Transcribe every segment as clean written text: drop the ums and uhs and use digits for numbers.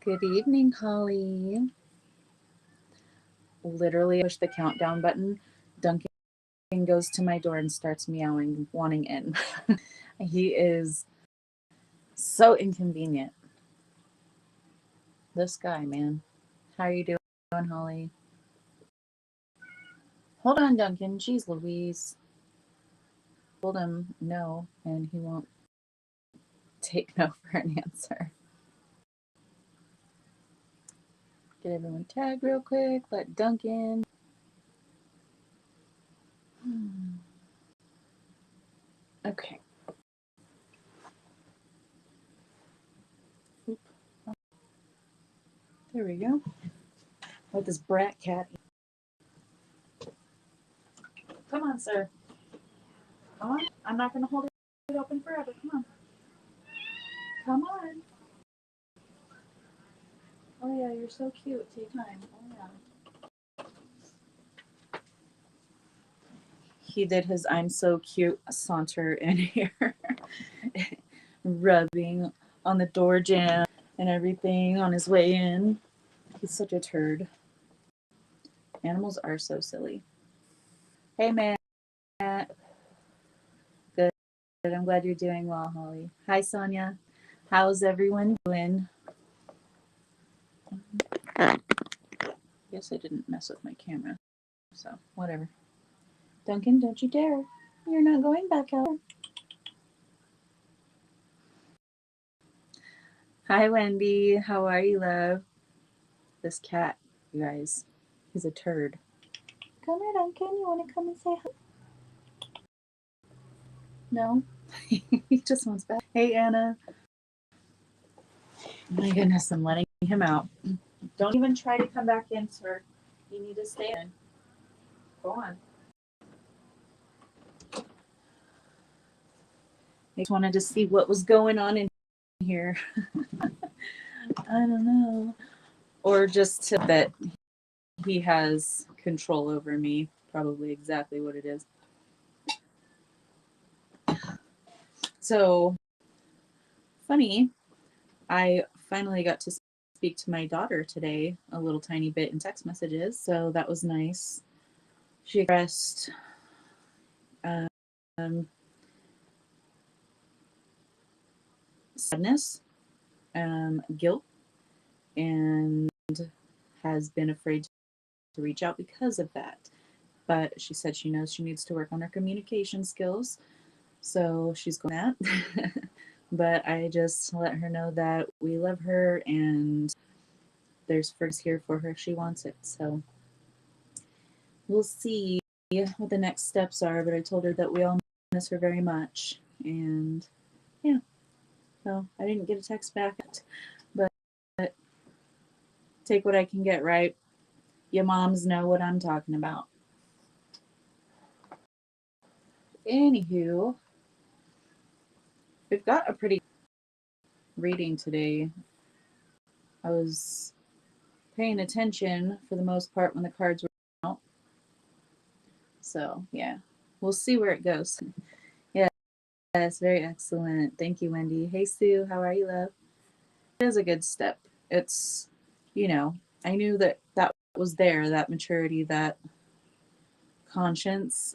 Good evening, Holly. Literally, I push the countdown button. Duncan goes to my door and starts meowing, wanting in. He is so inconvenient. This guy, man. How are you doing, Holly? Hold on, Duncan. Jeez Louise. Told him no, and he won't take no for an answer. Get everyone tagged real quick. Let Duncan. Okay. Oop. There we go. With this brat cat. Come on, sir. Come on. I'm not going to hold it open forever. Come on. Come on. Oh, yeah, you're so cute. Take time. Oh, yeah. He did his I'm so cute saunter in here, rubbing on the door jamb and everything on his way in. He's such a turd. Animals are so silly. Hey, Matt. Good. I'm glad you're doing well, Holly. Hi, Sonia. How's everyone doing? Guess I didn't mess with my camera, so whatever. Duncan, don't you dare. You're not going back out. Hi, Wendy. How are you, love? This cat, you guys, he's a turd. Come here, Duncan. You want to come and say hi? No? He just wants back. Hey, Anna. My goodness, I'm letting him out. Don't even try to come back in, sir. You need to stay in. Go on. I just wanted to see what was going on in here. I don't know. Or just to that he has control over me. Probably exactly what it is. So, funny, I finally got to speak to my daughter today a little tiny bit in text messages, so that was nice. She expressed sadness, guilt, and has been afraid to reach out because of that. But she said she knows she needs to work on her communication skills, so she's going that. But I just let her know that we love her and there's friends here for her if she wants it. So we'll see what the next steps are, but I told her that we all miss her very much. And yeah, so I didn't get a text back, but take what I can get, right? Your moms know what I'm talking about. Anywho, we've got a pretty reading today. I was paying attention for the most part when the cards were out. So yeah, we'll see where it goes. Yes, very excellent. Thank you, Wendy. Hey, Sue, how are you, love? It is a good step. It's, I knew that that was there, that maturity, that conscience.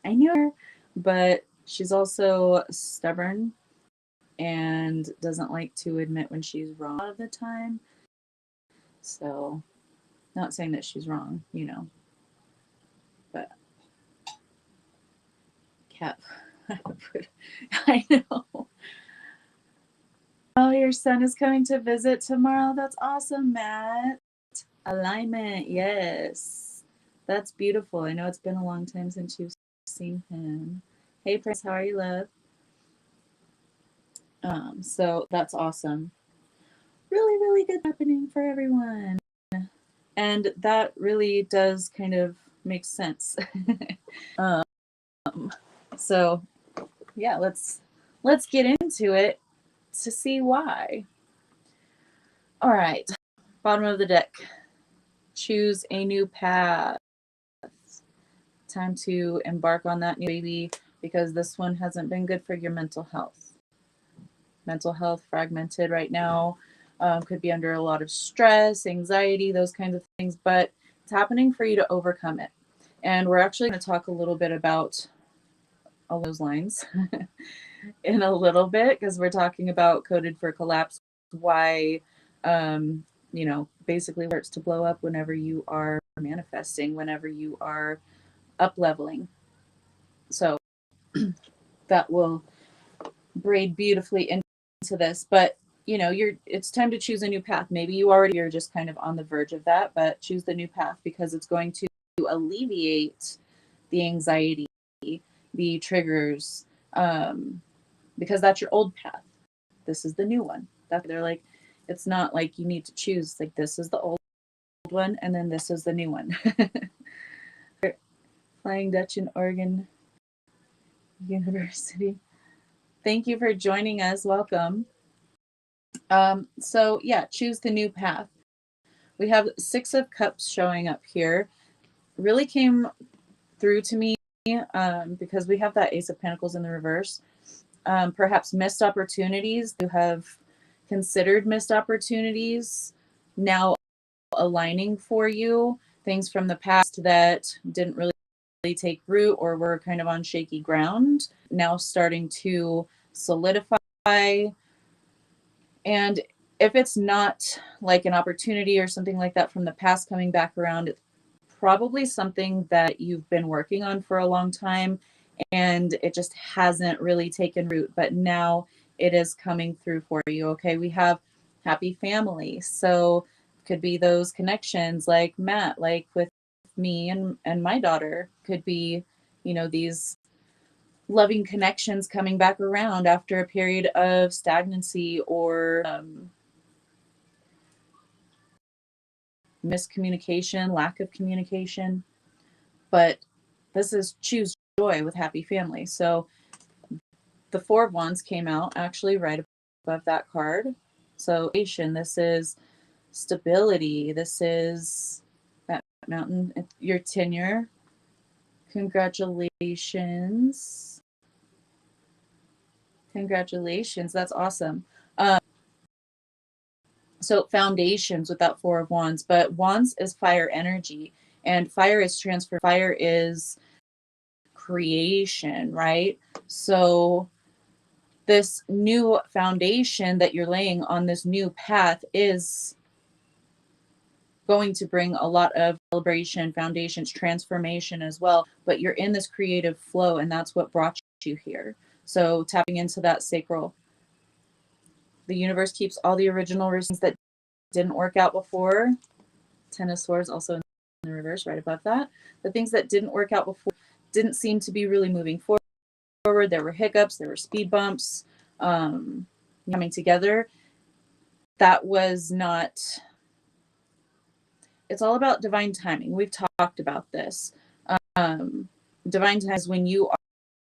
I knew her, but she's also stubborn and doesn't like to admit when she's wrong a lot of the time. So, not saying that she's wrong, but cat. I know. Oh, your son is coming to visit tomorrow. That's awesome, Matt. Alignment, yes. That's beautiful. I know it's been a long time since you've seen him. Hey, Prince, how are you, love? So that's awesome. Really, really good happening for everyone. And that really does kind of make sense. um, so yeah, let's get into it to see why. All right, bottom of the deck. Choose a new path. Time to embark on that new baby because this one hasn't been good for your mental health. Mental health fragmented right now. Could be under a lot of stress, anxiety, those kinds of things, but it's happening for you to overcome it. And we're actually going to talk a little bit about all those lines in a little bit, because we're talking about coded for collapse, why, basically starts to blow up whenever you are manifesting, whenever you are up leveling. So that will braid beautifully into this. But it's time to choose a new path. Maybe you're just kind of on the verge of that, but choose the new path, because it's going to alleviate the anxiety, the triggers, because that's your old path. This is the new one. They're like, it's not like you need to choose, like, this is the old one and then this is the new one. Flying Dutch in Oregon University. Thank you for joining us. Welcome. So yeah, choose the new path. We have 6 of Cups showing up here. Really came through to me because we have that Ace of Pentacles in the reverse. Perhaps missed opportunities. You have considered missed opportunities now aligning for you. Things from the past that didn't really take root or were kind of on shaky ground, now starting to solidify. And if it's not like an opportunity or something like that from the past coming back around, it's probably something that you've been working on for a long time and it just hasn't really taken root, but now it is coming through for you. Okay, we have happy family. So could be those connections like Matt, like with me and my daughter. Could be, these loving connections coming back around after a period of stagnancy or miscommunication, lack of communication. But this is choose joy with happy family. So the 4 of Wands came out actually right above that card. So this is stability. This is that mountain, your tenure. Congratulations. Congratulations. That's awesome. So foundations with that 4 of Wands, but Wands is fire energy and fire is transfer. Fire is creation, right? So this new foundation that you're laying on this new path is going to bring a lot of celebration, foundations, transformation as well. But you're in this creative flow, and that's what brought you here. So tapping into that sacral. The universe keeps all the original reasons that didn't work out before. 10 of Swords also in the reverse right above that. The things that didn't work out before didn't seem to be really moving forward. There were hiccups, there were speed bumps coming together. That was not... It's all about divine timing. We've talked about this. Divine time is when you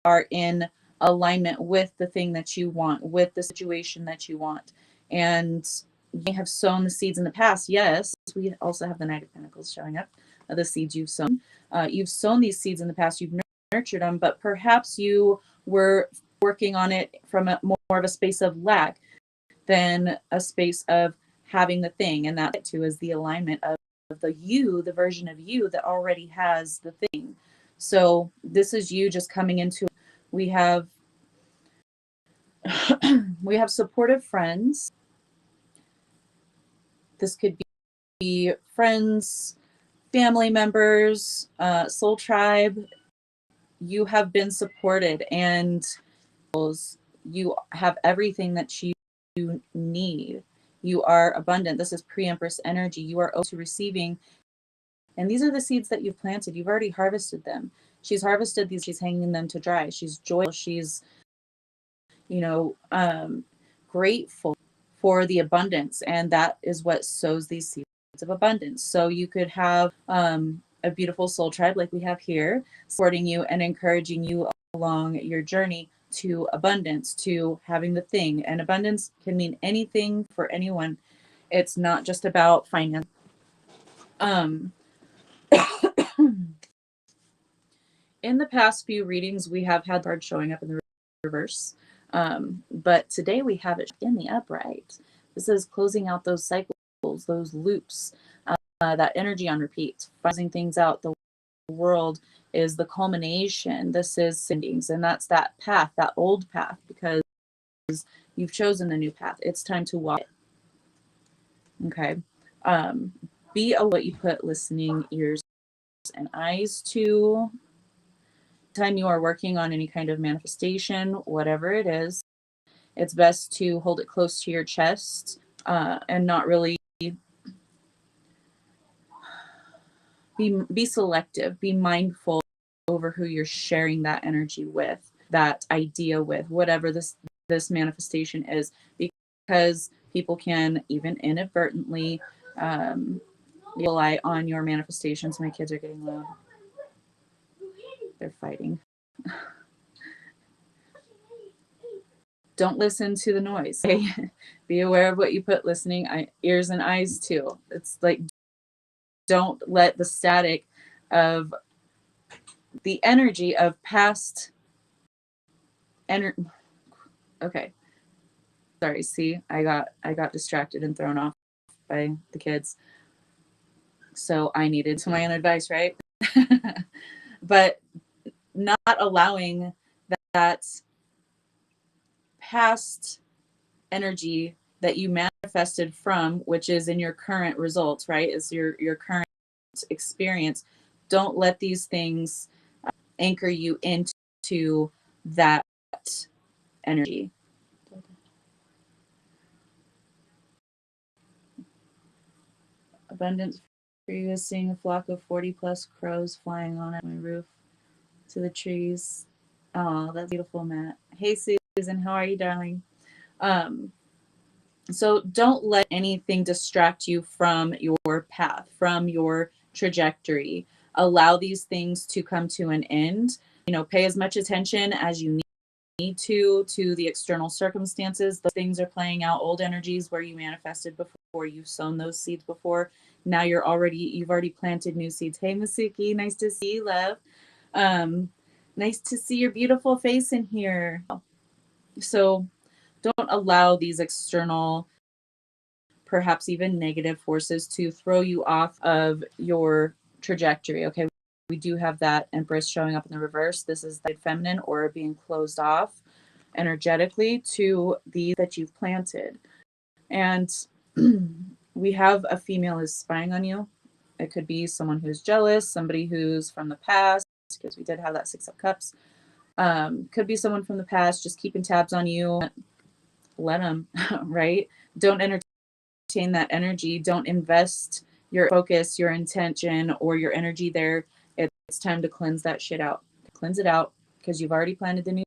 are in alignment with the thing that you want, with the situation that you want. And you may have sown the seeds in the past. Yes, we also have the Knight of Pentacles showing up, the seeds you've sown. You've sown these seeds in the past, you've nurtured them, but perhaps you were working on it from more of a space of lack than a space of having the thing. And that too is the alignment of the version of you that already has the thing. So this is you just coming into... We have supportive friends. This could be friends, family members, soul tribe. You have been supported and you have everything that you need. You are abundant. This is pre-Empress energy. You are open to receiving. And these are the seeds that you've planted. You've already harvested them. She's harvested these. She's hanging them to dry. She's joyful. She's, grateful for the abundance. And that is what sows these seeds of abundance. So you could have a beautiful soul tribe like we have here, supporting you and encouraging you along your journey to abundance, to having the thing. And abundance can mean anything for anyone. It's not just about finance. In the past few readings, we have had cards showing up in the reverse. But today we have it in the upright. This is closing out those cycles, those loops, that energy on repeat, finding things out. The world is the culmination. This is sendings, and that's that path, that old path, because you've chosen the new path. It's time to walk it. Okay. Be aware what you put listening ears and eyes to. Time you are working on any kind of manifestation, whatever it is, it's best to hold it close to your chest, and not really be selective, be mindful over who you're sharing that energy with, that idea with, whatever this manifestation is, because people can even inadvertently rely on your manifestations. My kids are getting loud. They're fighting. Don't listen to the noise. Okay? Be aware of what you put listening ears and eyes to. It's like, don't let the static of the energy of past okay, sorry, see, I got distracted and thrown off by the kids, so I needed to my own advice, right? But not allowing that past energy that you manifested from, which is in your current results, right, is your current experience. Don't let these things anchor you into that energy. Abundance for you is seeing a flock of 40 plus crows flying on at my roof to the trees. Oh, that's beautiful, Matt. Hey, Susan, how are you, darling? So don't let anything distract you from your path, from your trajectory. Allow these things to come to an end. Pay as much attention as you need to the external circumstances. Those things are playing out. Old energies where you manifested before, you've sown those seeds before. Now you've already planted new seeds. Hey, Masuki, nice to see you, love. Nice to see your beautiful face in here. So don't allow these external, perhaps even negative forces to throw you off of your trajectory. Okay, we do have that Empress showing up in the reverse. This is the feminine aura being closed off energetically to the that you've planted. And we have a female who's spying on you. It could be someone who's jealous, somebody who's from the past, because we did have that Six of Cups. Could be someone from the past just keeping tabs on you. Let them, right? Don't entertain that energy. Don't invest your focus, your intention, or your energy there. It's time to cleanse that shit out. Cleanse it out, because you've already planted the new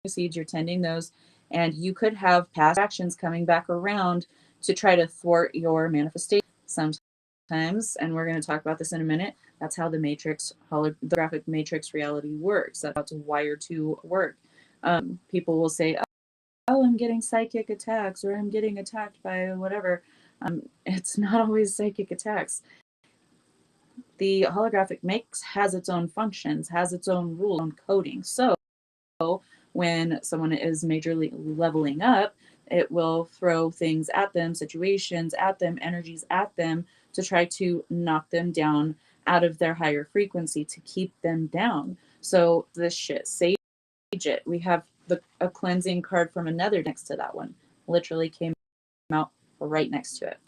seeds. You're tending those, and you could have past actions coming back around to try to thwart your manifestation sometimes. And we're going to talk about this in a minute. That's how the matrix, holographic matrix reality works. That's how it's wired to work. People will say, oh, I'm getting psychic attacks, or I'm getting attacked by whatever. It's not always psychic attacks. The holographic mix has its own functions, has its own rules, own coding. So when someone is majorly leveling up, it will throw things at them, situations at them, energies at them, to try to knock them down out of their higher frequency, to keep them down. So this shit, sage it. We have a cleansing card from another next to that one. Literally came out right next to it.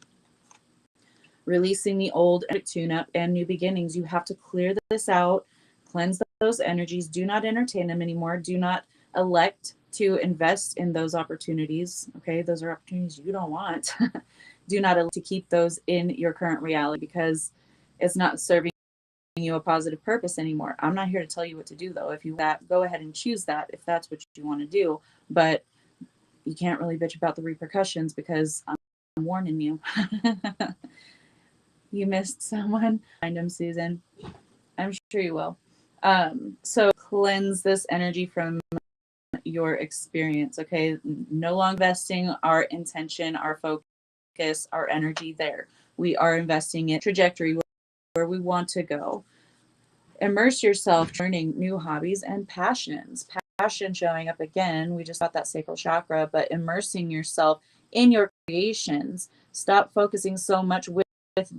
Releasing the old, tune up, and new beginnings. You have to clear this out, cleanse those energies. Do not entertain them anymore. Do not elect to invest in those opportunities. Okay, those are opportunities you don't want. Do not elect to keep those in your current reality, because it's not serving you a positive purpose anymore. I'm not here to tell you what to do, though. If you go ahead and choose that, if that's what you want to do. But you can't really bitch about the repercussions, because I'm warning you. You missed someone. Find them, Susan. I'm sure you will. So cleanse this energy from your experience. Okay, no longer investing our intention, our focus, our energy there. We are investing in trajectory, where we want to go. Immerse yourself, learning new hobbies and passions. Passion showing up again. We just got that sacral chakra, but immersing yourself in your creations. Stop focusing so much with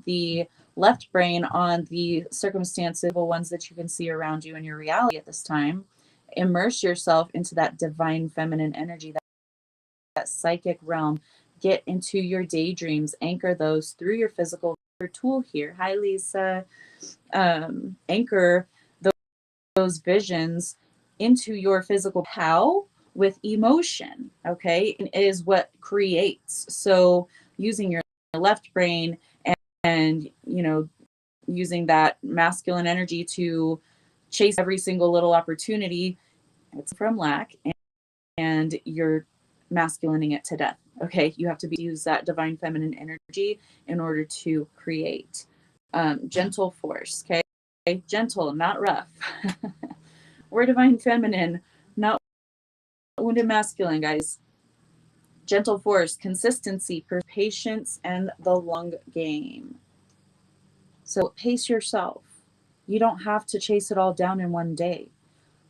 the left brain on the circumstances, the ones that you can see around you in your reality at this time. Immerse yourself into that divine feminine energy, that psychic realm. Get into your daydreams, anchor those through your physical tool here. Hi, Lisa. Anchor those visions into your physical. How? With emotion, okay, is what creates. So using your left brain and using that masculine energy to chase every single little opportunity, it's from lack, and you're masculining it to death. Okay, you have to use that divine feminine energy in order to create. Gentle force, okay, gentle, not rough. We're divine feminine, not wounded masculine, guys. Gentle force, consistency, patience, and the long game. So pace yourself. You don't have to chase it all down in one day.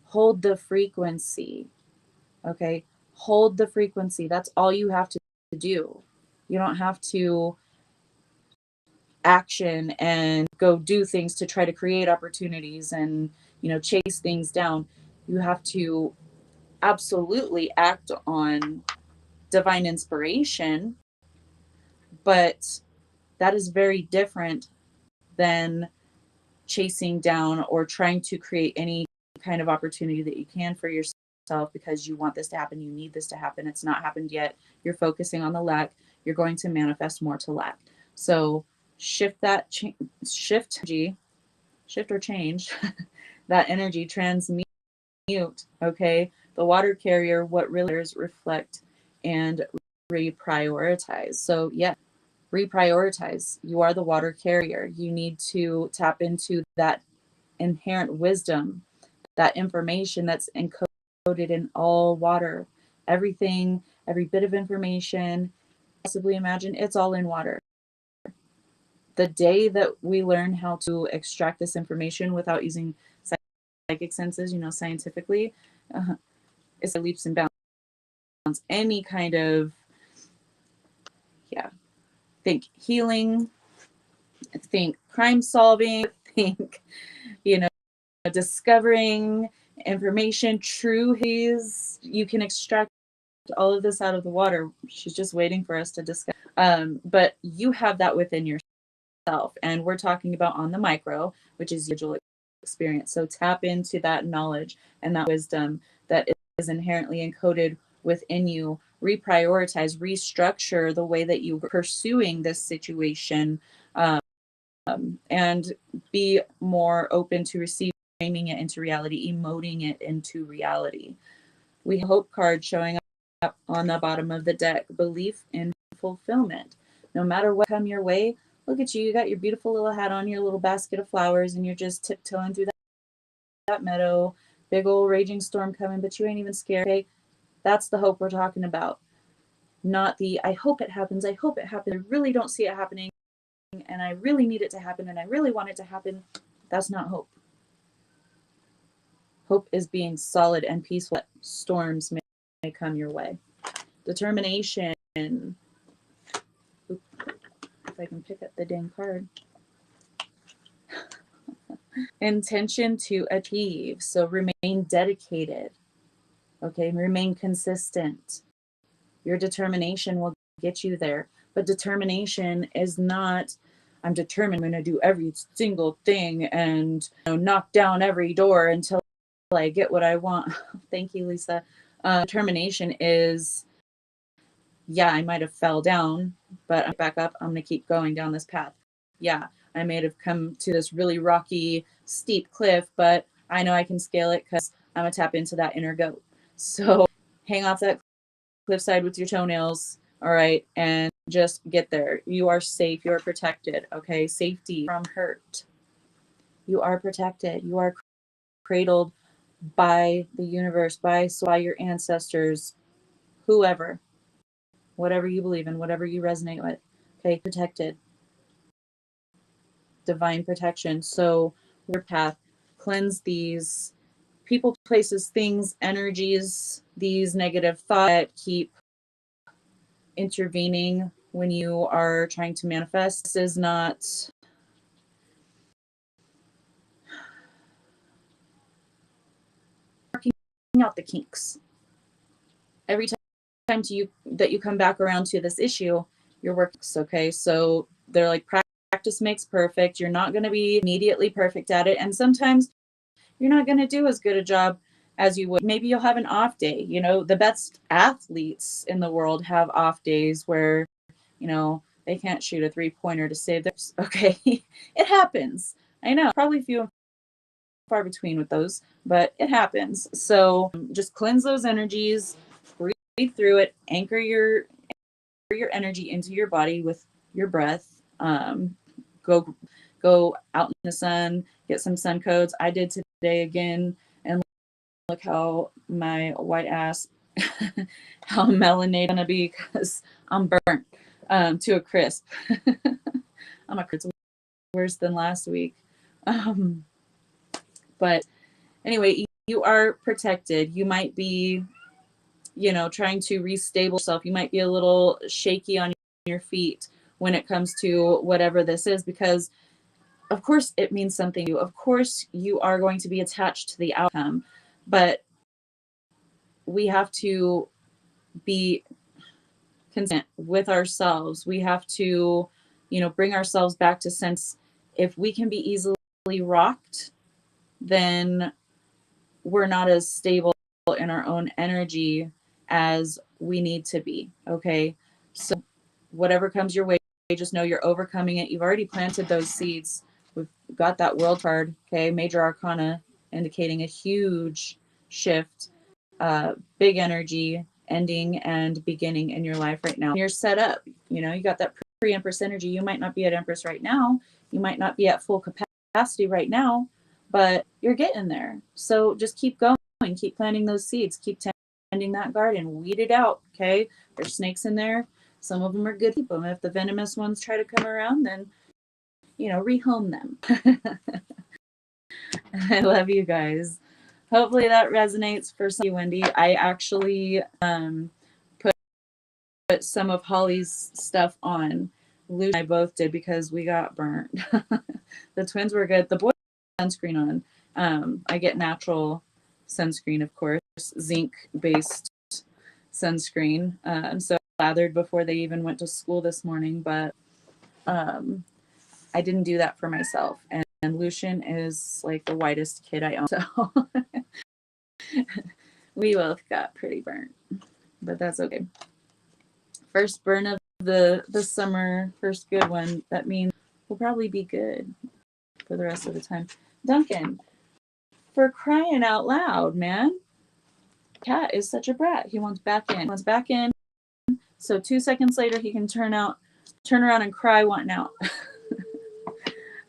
Hold the frequency. Okay? Hold the frequency. That's all you have to do. You don't have to action and go do things to try to create opportunities and, chase things down. You have to absolutely act on divine inspiration, but that is very different than chasing down or trying to create any kind of opportunity that you can for yourself because you want this to happen, you need this to happen. It's not happened yet. You're focusing on the lack. You're going to manifest more to lack. So shift that shift or change that energy, transmute. Okay, the water carrier, what really is reflect and reprioritize. So yeah, reprioritize. You are the water carrier. You need to tap into that inherent wisdom, that information that's encoded in all water. Everything, every bit of information, possibly imagine, it's all in water. The day that we learn how to extract this information without using psychic senses, scientifically, it's a leaps and bounds. Any kind of, think healing, think crime solving, think, discovering information, truths. You can extract all of this out of the water. She's just waiting for us to discuss. But you have that within yourself. And we're talking about on the micro, which is your experience. So tap into that knowledge and that wisdom that is inherently encoded within you. Reprioritize, restructure the way that you're pursuing this situation, and be more open to receiving it into reality, emoting it into reality. We have hope card showing up on the bottom of the deck. Belief in fulfillment. No matter what come your way, look at you. You got your beautiful little hat on, your little basket of flowers, and you're just tiptoeing through that meadow. Big old raging storm coming, but you ain't even scared. Okay? That's the hope we're talking about. Not the, I hope it happens. I hope it happens. I really don't see it happening, and I really need it to happen, and I really want it to happen. That's not hope. Hope is being solid and peaceful. Storms may come your way. Determination. Oop, if I can pick up the dang card. Intention to achieve. So remain dedicated. Okay, remain consistent. Your determination will get you there. But determination is not, I'm determined I'm going to do every single thing and knock down every door until I get what I want. Thank you, Lisa. Determination is, yeah, I might have fell down, but I'm back up. I'm going to keep going down this path. Yeah, I may have come to this really rocky, steep cliff, but I know I can scale it because I'm going to tap into that inner goat. So hang off that cliffside with your toenails, all right, and just get there. You are safe. You are protected, okay? Safety from hurt. You are protected. You are cradled by the universe, by your ancestors, whoever, whatever you believe in, whatever you resonate with, okay? Protected. Divine protection. So your path, cleanse these people, places, things, energies, these negative thoughts that keep intervening when you are trying to manifest. This is not working out the kinks. Every time that you come back around to this issue, your works, okay? So they're like, practice makes perfect. You're not going to be immediately perfect at it. And sometimes you're not going to do as good a job as you would. Maybe you'll have an off day. You know, the best athletes in the world have off days where, you know, they can't shoot a 3-pointer to save their, okay? It happens. I know, probably few and far between with those, but it happens. So just cleanse those energies, breathe through it, anchor your energy into your body with your breath. Go out in the sun, get some sun codes. I did today again, and look how my white ass, how melanated gonna be, because I'm burnt to a crisp. I'm a crisp, worse than last week. But anyway, you are protected. You might be, you know, trying to restable yourself. You might be a little shaky on your feet when it comes to whatever this is, because of course it means something to you. Of course you are going to be attached to the outcome, but we have to be content with ourselves. We have to, you know, bring ourselves back to sense. If we can be easily rocked, then we're not as stable in our own energy as we need to be. Okay. So whatever comes your way, just know you're overcoming it. You've already planted those seeds. We've got that world card. Okay. Major arcana indicating a huge shift, big energy ending and beginning in your life right now. You're set up, you know, you got that pre-empress energy. You might not be at empress right now. You might not be at full capacity right now, but you're getting there. So just keep going, keep planting those seeds, keep tending that garden, weed it out. Okay. There's snakes in there. Some of them are good people. If the venomous ones try to come around, then, you know, rehome them. I love you guys. Hopefully that resonates for some of you, Wendy. I actually put some of Holly's stuff on. Lucy and I both did because we got burnt. The twins were good. The boys had sunscreen on. I get natural sunscreen, of course, zinc-based sunscreen. So I lathered before they even went to school this morning, but I didn't do that for myself. And Lucian is like the whitest kid I own. So we both got pretty burnt, but that's okay. First burn of the summer, first good one. That means we'll probably be good for the rest of the time. Duncan, for crying out loud, man. Cat is such a brat. He wants back in. Wants back in. So 2 seconds later, he can turn around and cry wanting out.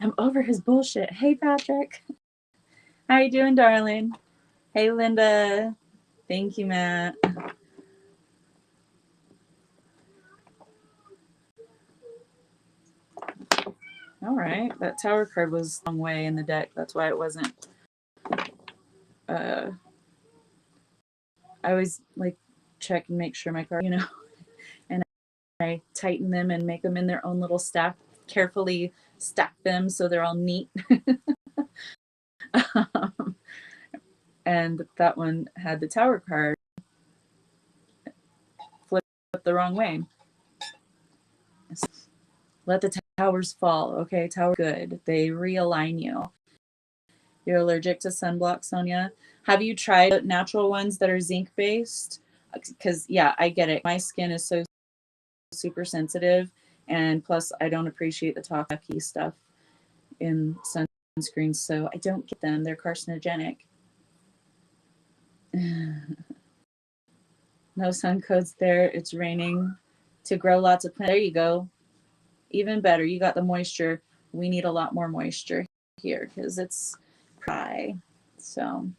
I'm over his bullshit. Hey, Patrick. How you doing, darling? Hey, Linda. Thank you, Matt. All right. That tower card was a long way in the deck. That's why it wasn't. I always like check and make sure my card, you know, and I tighten them and make them in their own little stack. Carefully stack them so they're all neat. And that one had the tower card flipped the wrong way. Let the towers fall. Okay, tower good. They realign you. You're allergic to sunblock, Sonia. Have you tried natural ones that are zinc based? Because yeah, I get it. My skin is so super sensitive, and plus I don't appreciate the talky stuff in sunscreens, so I don't get them. They're carcinogenic. No sun codes there. It's raining. To grow lots of plants. There you go. Even better. You got the moisture. We need a lot more moisture here because it's dry. So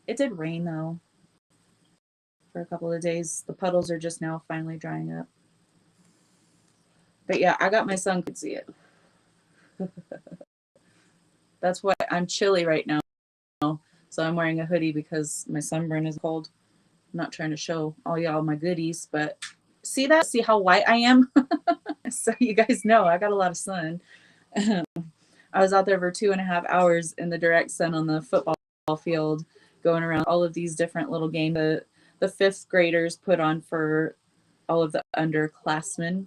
it did rain though for a couple of days. The puddles are just now finally drying up. But yeah, I got my sun, could see it. That's why I'm chilly right now. So I'm wearing a hoodie because my sunburn is cold. not trying to show all y'all my goodies, but see that? See how white I am? So you guys know I got a lot of sun. I was out there for 2.5 hours in the direct sun on the football field, going around all of these different little games the fifth graders put on for all of the underclassmen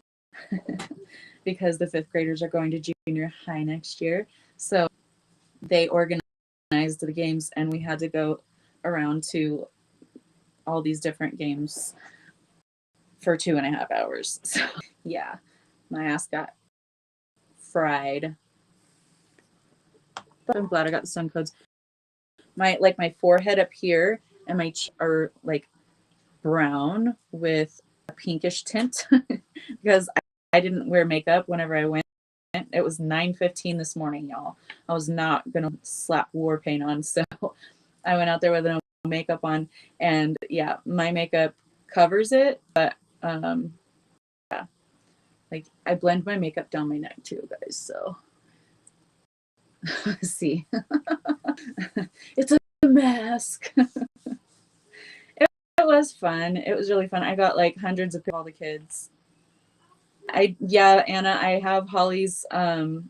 because the fifth graders are going to junior high next year. So they organized the games, and we had to go around to all these different games for 2.5 hours. So yeah, my ass got fried. But I'm glad I got the sun codes. My forehead up here and my cheeks are like brown with a pinkish tint because I didn't wear makeup whenever I went. It was 9:15 this morning, y'all. I was not gonna slap war paint on, so I went out there with no makeup on, and yeah, my makeup covers it, but yeah, like I blend my makeup down my neck too, guys. So see, it's a mask. It was fun. It was really fun. I got like hundreds of all the kids. Anna, I have Holly's her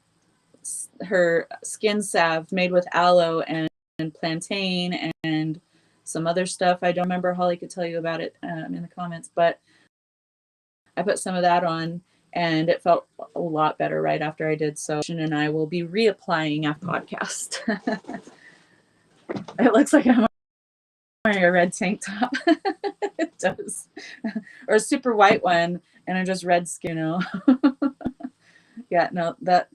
skin salve made with aloe and plantain and some other stuff. I don't remember. Holly could tell you about it in the comments, but I put some of that on and it felt a lot better right after I did so. And I will be reapplying after the podcast. It looks like I'm wearing a red tank top. It does. Or a super white one and I just red skin, you know. Yeah, no, that,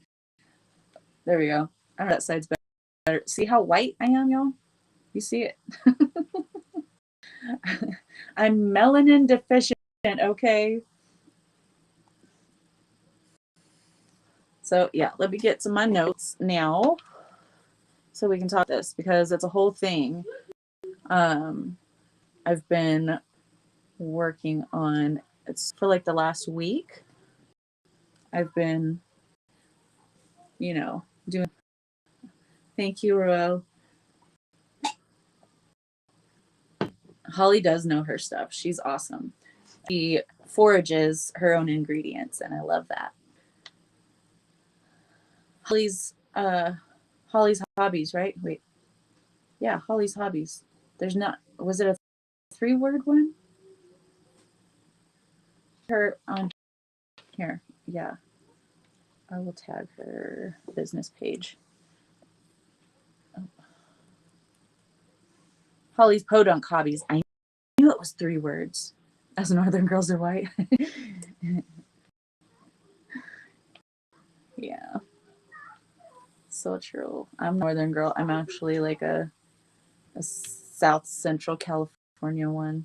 there we go. I know that side's better. See how white I am, y'all? You see it? I'm melanin deficient, okay? So yeah, let me get to my notes now so we can talk this because it's a whole thing. I've been working on, it's for like the last week. I've been, you know, doing, thank you, Roel. Holly does know her stuff. She's awesome. She forages her own ingredients, and I love that. Holly's hobbies, right? Wait. Yeah, Holly's hobbies. There's not, was it a 3-word one? Her on here. Yeah. I will tag her business page. Oh. Holly's podunk hobbies. I knew it was 3 words. As Northern girls are white. Yeah. So true. I'm a Northern girl. I'm actually like a South Central California one.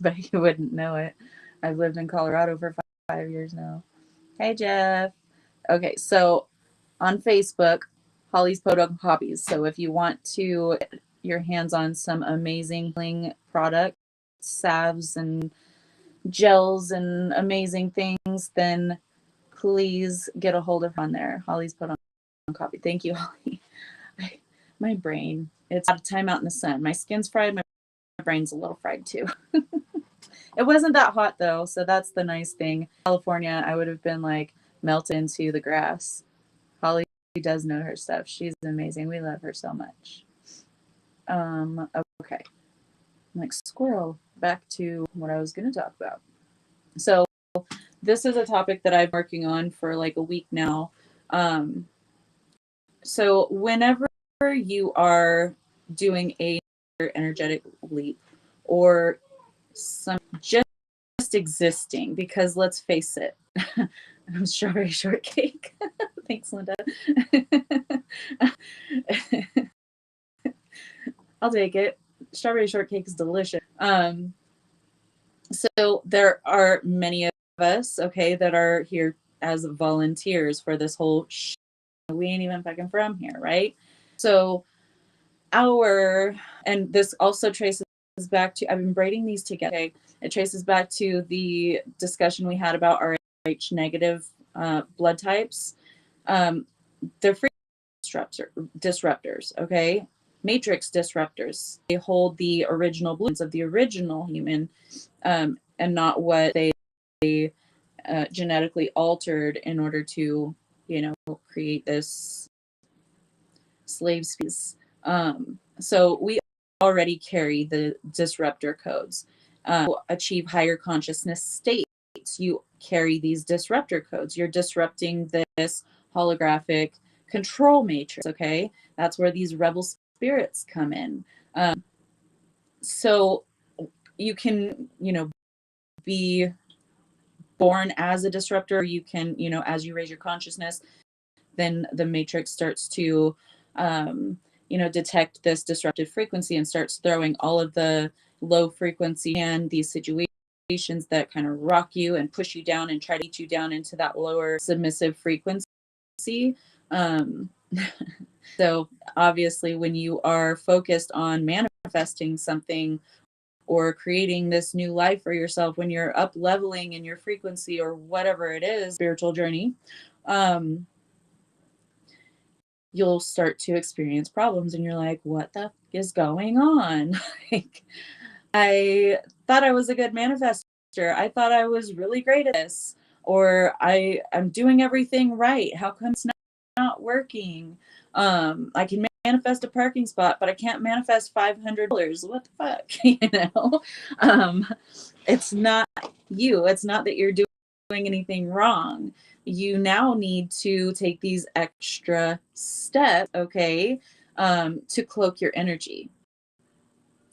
But you wouldn't know it. I've lived in Colorado for 5 years now. Hey, Jeff. Okay, so on Facebook, Holly's Podunk Hobbies. So if you want to get your hands on some amazing products, salves and gels and amazing things, then please get a hold of her on there. Holly's Podunk Hobby. Thank you, Holly. My brain, it's out of time out in the sun. My skin's fried, my brain's a little fried too. It wasn't that hot though, so that's the nice thing. California, I would have been like melted into the grass. Holly does know her stuff. She's amazing. We love her so much. Okay. I'm like squirrel, back to what I was going to talk about. So this is a topic that I've been working on for like a week now. So whenever you are doing a energetic leap or some just existing, because let's face it, strawberry shortcake. Thanks, Linda. I'll take it. Strawberry shortcake is delicious. So there are many of us, okay, that are here as volunteers for this whole we ain't even fucking from here, right? So and this also traces back to, I've been braiding these together. Okay? It traces back to the discussion we had about RH negative blood types. They're free disruptors, okay? matrix disruptors. They hold the original blueprints of the original human, and not what they genetically altered in order to, create this slave species. So we already carry the disruptor codes. Achieve higher consciousness states, you carry these disruptor codes. You're disrupting this holographic control matrix, okay? That's where these rebel spirits come in. So you can, be born as a disruptor. You can, as you raise your consciousness, then the matrix starts to, detect this disrupted frequency and starts throwing all of the low frequency and these situations that kind of rock you and push you down and try to get you down into that lower submissive frequency. Um, so obviously, when you are focused on manifesting something or creating this new life for yourself, when you're up leveling in your frequency or whatever it is, spiritual journey, you'll start to experience problems and you're like, what the is going on? Like, I thought I was a good manifester. I thought I was really great at this, or I'm doing everything right. How come it's not working? I can manifest a parking spot, but I can't manifest $500. What the fuck? It's not you. It's not that you're doing anything wrong. You now need to take these extra steps, okay, to cloak your energy.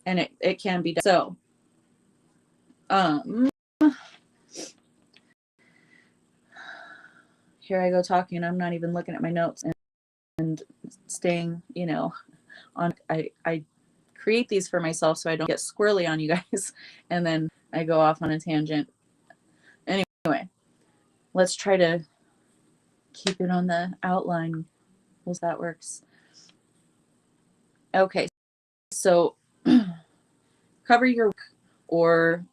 And it can be done. So, here I go talking. I'm not even looking at my notes and staying, on. I create these for myself so I don't get squirrely on you guys, and then I go off on a tangent. Anyway, let's try to keep it on the outline. Well, that works. Okay, so cover your work or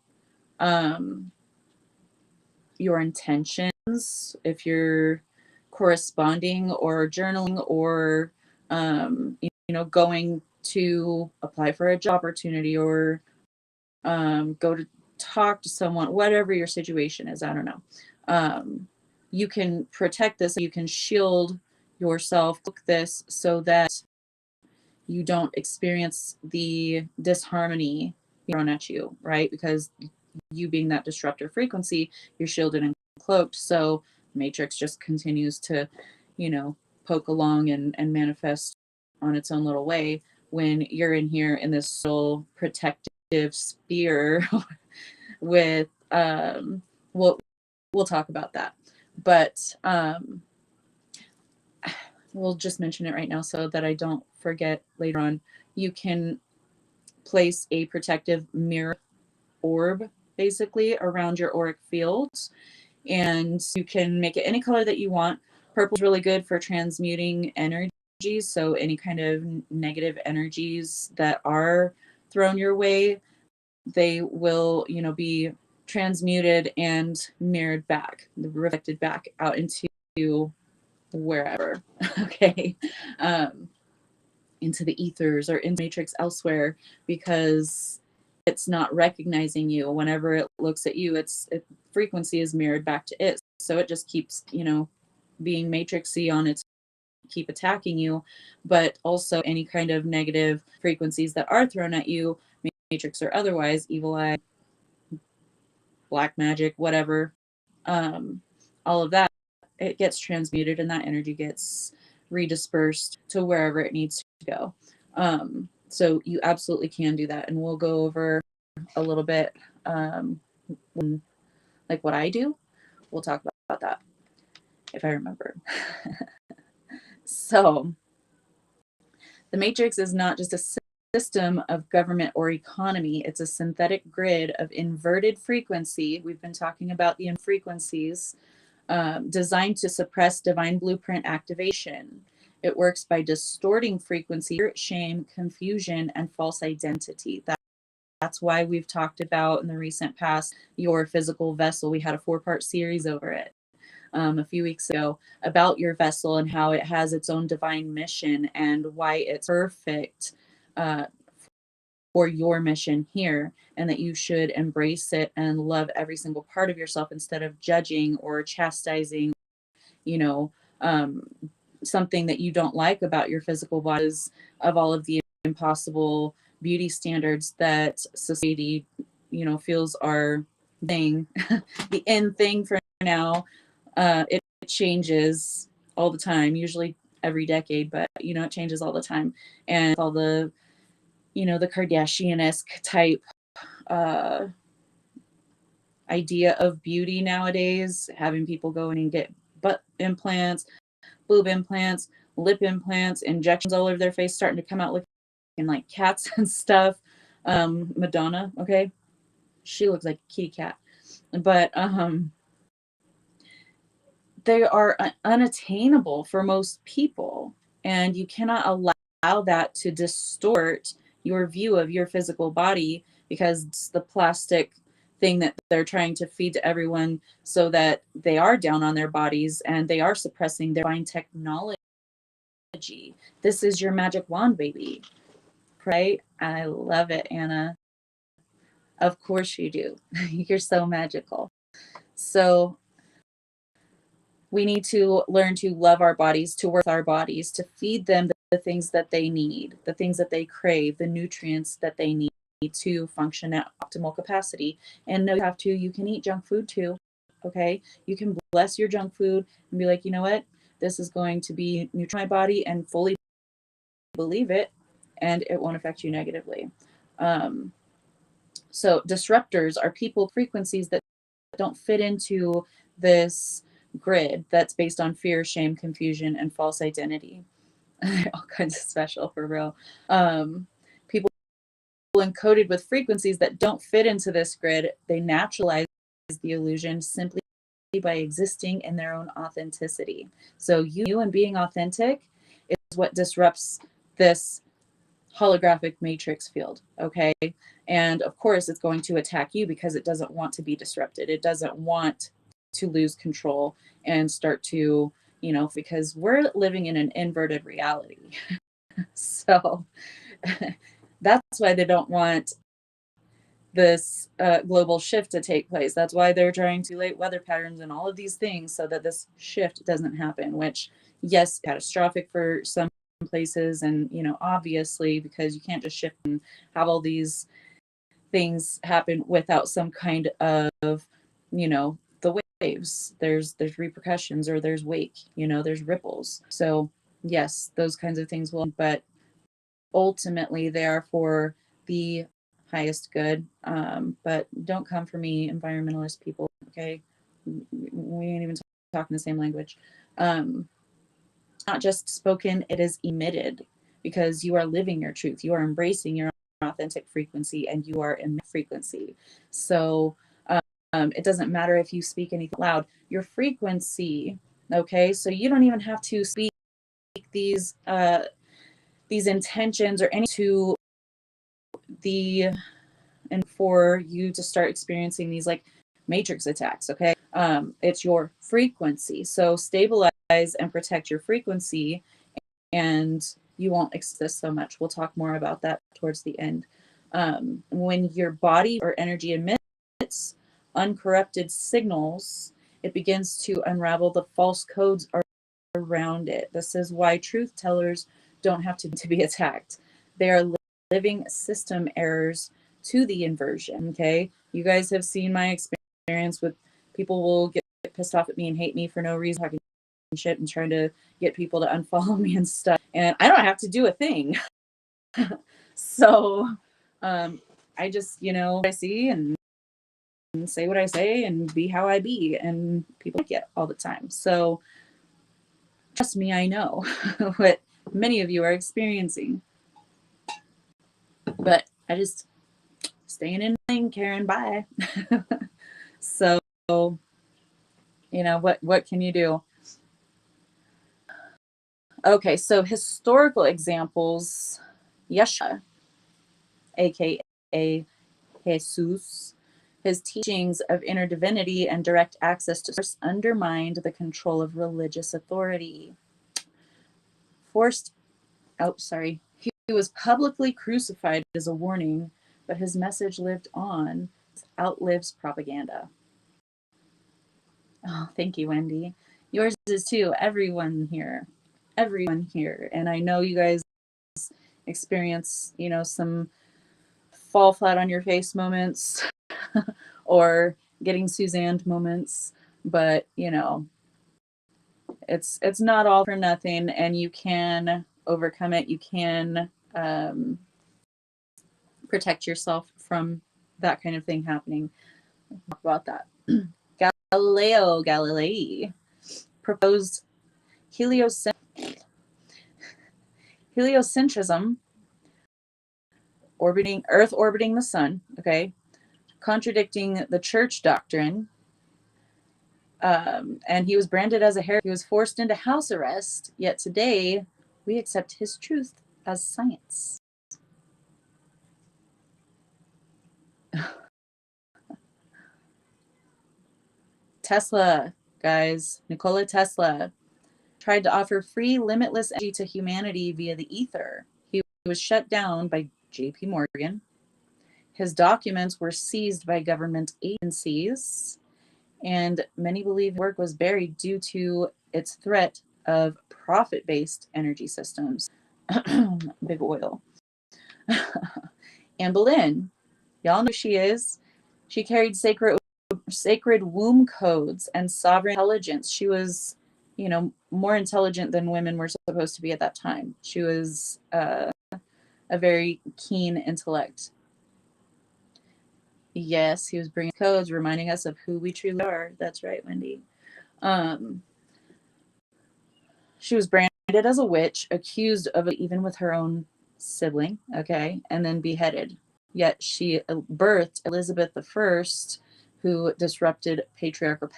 your intentions if you're corresponding or journaling or going to apply for a job opportunity or go to talk to someone, whatever your situation is. I don't know. You can protect this. You can shield yourself this so that you don't experience the disharmony thrown at you, right? Because you being that disruptor frequency, you're shielded and cloaked. So matrix just continues to, poke along and manifest on its own little way when you're in here in this little protective sphere with we'll talk about that. But we'll just mention it right now so that I don't forget later on. You can place a protective mirror orb basically around your auric fields, and you can make it any color that you want. Purple is really good for transmuting energies, so any kind of negative energies that are thrown your way, they will be transmuted and mirrored back, reflected back out into wherever. Okay, into the ethers or in matrix elsewhere, because it's not recognizing you. Whenever it looks at you, its frequency is mirrored back to it, so it just keeps being matrixy on its, keep attacking you. But also any kind of negative frequencies that are thrown at you, matrix or otherwise, evil eye, black magic, whatever, all of that, it gets transmuted and that energy gets redispersed to wherever it needs to go. So you absolutely can do that, and we'll go over a little bit like what I do. We'll talk about that if I remember. So the matrix is not just a system of government or economy. It's a synthetic grid of inverted frequency. We've been talking about the frequencies, designed to suppress divine blueprint activation. It works by distorting frequency, shame, confusion, and false identity. That's why we've talked about in the recent past your physical vessel. We had a 4-part series over it a few weeks ago about your vessel and how it has its own divine mission and why it's perfect uh, for your mission here, and that you should embrace it and love every single part of yourself instead of judging or chastising, you know, um, something that you don't like about your physical bodies, of all of the impossible beauty standards that society, feels are thing, the end thing for now. It changes all the time, usually every decade, but it changes all the time. And all the Kardashian-esque type uh, idea of beauty nowadays, having people go in and get butt implants, boob implants, lip implants, injections all over their face, starting to come out looking like cats and stuff. Madonna, okay, she looks like a kitty cat, but they are unattainable for most people, and you cannot allow that to distort your view of your physical body, because it's the plastic thing that they're trying to feed to everyone, so that they are down on their bodies and they are suppressing their divine technology. This is your magic wand, baby. Right? I love it, Anna. Of course you do. You're so magical. So we need to learn to love our bodies, to work with our bodies, to feed them the things that they need, the things that they crave, the nutrients that they need to function at optimal capacity. And no, you have to, you can eat junk food too. Okay. You can bless your junk food and be like, you know what? This is going to be nutrient my body, and fully believe it, and it won't affect you negatively. Um, so disruptors are people frequencies that don't fit into this grid that's based on fear, shame, confusion, and false identity. All kinds of special, for real. People encoded with frequencies that don't fit into this grid, they naturalize the illusion simply by existing in their own authenticity. So you and being authentic is what disrupts this holographic matrix field. Okay. And of course, it's going to attack you because it doesn't want to be disrupted. It doesn't want to lose control and start to, because we're living in an inverted reality. So that's why they don't want this global shift to take place. That's why they're trying to late weather patterns and all of these things, so that this shift doesn't happen, which, yes, catastrophic for some places, and obviously, because you can't just shift and have all these things happen without some kind of the waves. There's repercussions, or there's wake, there's ripples. So yes, those kinds of things will, but ultimately they are for the highest good. But don't come for me, environmentalist people. Okay, we ain't even talking the same language. Not just spoken, it is emitted, because you are living your truth. You are embracing your authentic frequency, and you are in frequency. So it doesn't matter if you speak anything loud, your frequency. Okay, so you don't even have to speak these intentions or any to the, and for you to start experiencing these like matrix attacks. Okay, it's your frequency. So stabilize and protect your frequency, and you won't exist so much. We'll talk more about that towards the end. When your body or energy emits uncorrupted signals, it begins to unravel the false codes around it. This is why truth tellers don't have to be attacked. They are living system errors to the inversion. Okay, you guys have seen my experience with people will get pissed off at me and hate me for no reason, talking shit and trying to get people to unfollow me and stuff, and I don't have to do a thing. So I just I see and say what I say and be how I be, and people like it all the time. So trust me, I know what many of you are experiencing, but I just staying in lane, Karen. Bye. So what can you do? Okay, so historical examples. Yeshua, aka Jesus, his teachings of inner divinity and direct access to source undermined the control of religious authority. He was publicly crucified as a warning, but his message lived on, outlives propaganda. Oh, thank you, Wendy. Yours is too. Everyone here. Everyone here. And I know you guys experience, some fall flat on your face moments or getting Suzanne moments, but it's not all for nothing, and you can overcome it. You can protect yourself from that kind of thing happening. Talk about that. Galileo Galilei proposed heliocentrism, Earth orbiting the sun, okay, contradicting the church doctrine. And he was branded as a heretic. He was forced into house arrest, yet today we accept his truth as science. Tesla, guys, Nikola Tesla tried to offer free, limitless energy to humanity via the ether. He was shut down by J.P. Morgan. His documents were seized by government agencies, and many believe work was buried due to its threat of profit-based energy systems. Big oil. Anne Boleyn, y'all know who she is. She carried sacred womb codes and sovereign intelligence. She was, more intelligent than women were supposed to be at that time. She was a very keen intellect. Yes, he was bringing codes, reminding us of who we truly are. That's right, Wendy. She was branded as a witch, accused of it even with her own sibling, okay, and then beheaded. Yet she birthed Elizabeth I, who disrupted patriarchal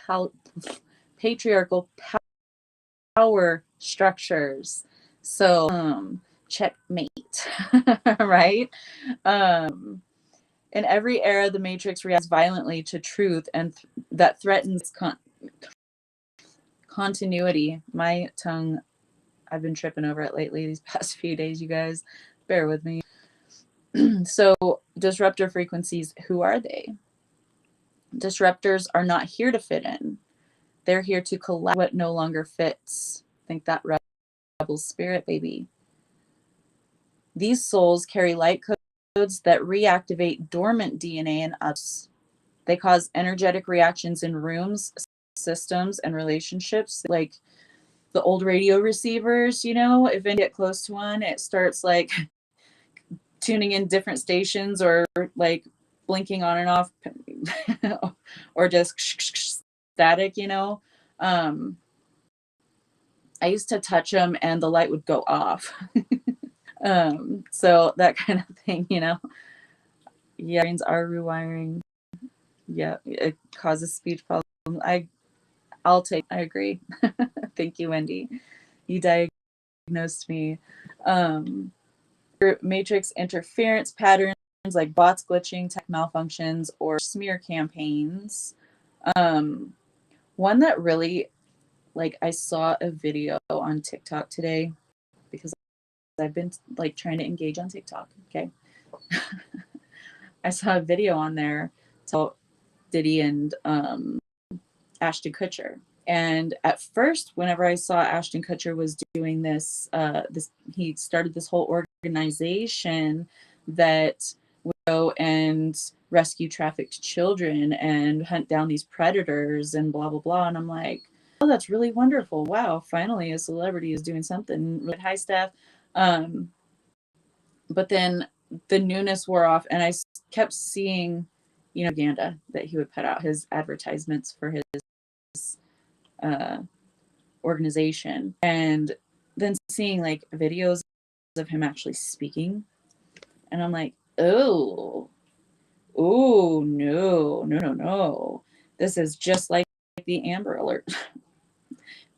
power structures. So, checkmate, right? In every era, the Matrix reacts violently to truth, and that threatens continuity. My tongue, I've been tripping over it lately these past few days, you guys. Bear with me. So, disruptor frequencies, who are they? Disruptors are not here to fit in. They're here to collapse what no longer fits. Think that rebel spirit, baby. These souls carry light codes that reactivate dormant DNA in us. They cause energetic reactions in rooms, systems, and relationships. Like the old radio receivers, if you get close to one, it starts like tuning in different stations or like blinking on and off or just static, I used to touch them and the light would go off. So that kind of thing, Yeah, brains are rewiring. Yeah, it causes speech problems. I agree. Thank you, Wendy. You diagnosed me. Matrix interference patterns like bots glitching, tech malfunctions, or smear campaigns. One that really, I saw a video on TikTok today because I've been trying to engage on TikTok. Okay. I saw a video on there about Diddy and Ashton Kutcher. And at first, whenever I saw Ashton Kutcher was doing this, he started this whole organization that would go and rescue trafficked children and hunt down these predators and blah, blah, blah. And I'm like, oh, that's really wonderful. Wow, finally a celebrity is doing something really high staff. But then the newness wore off, and I kept seeing, propaganda that he would put out, his advertisements for his organization, and then seeing videos of him actually speaking, and I'm like, oh no, this is just like the Amber Alert.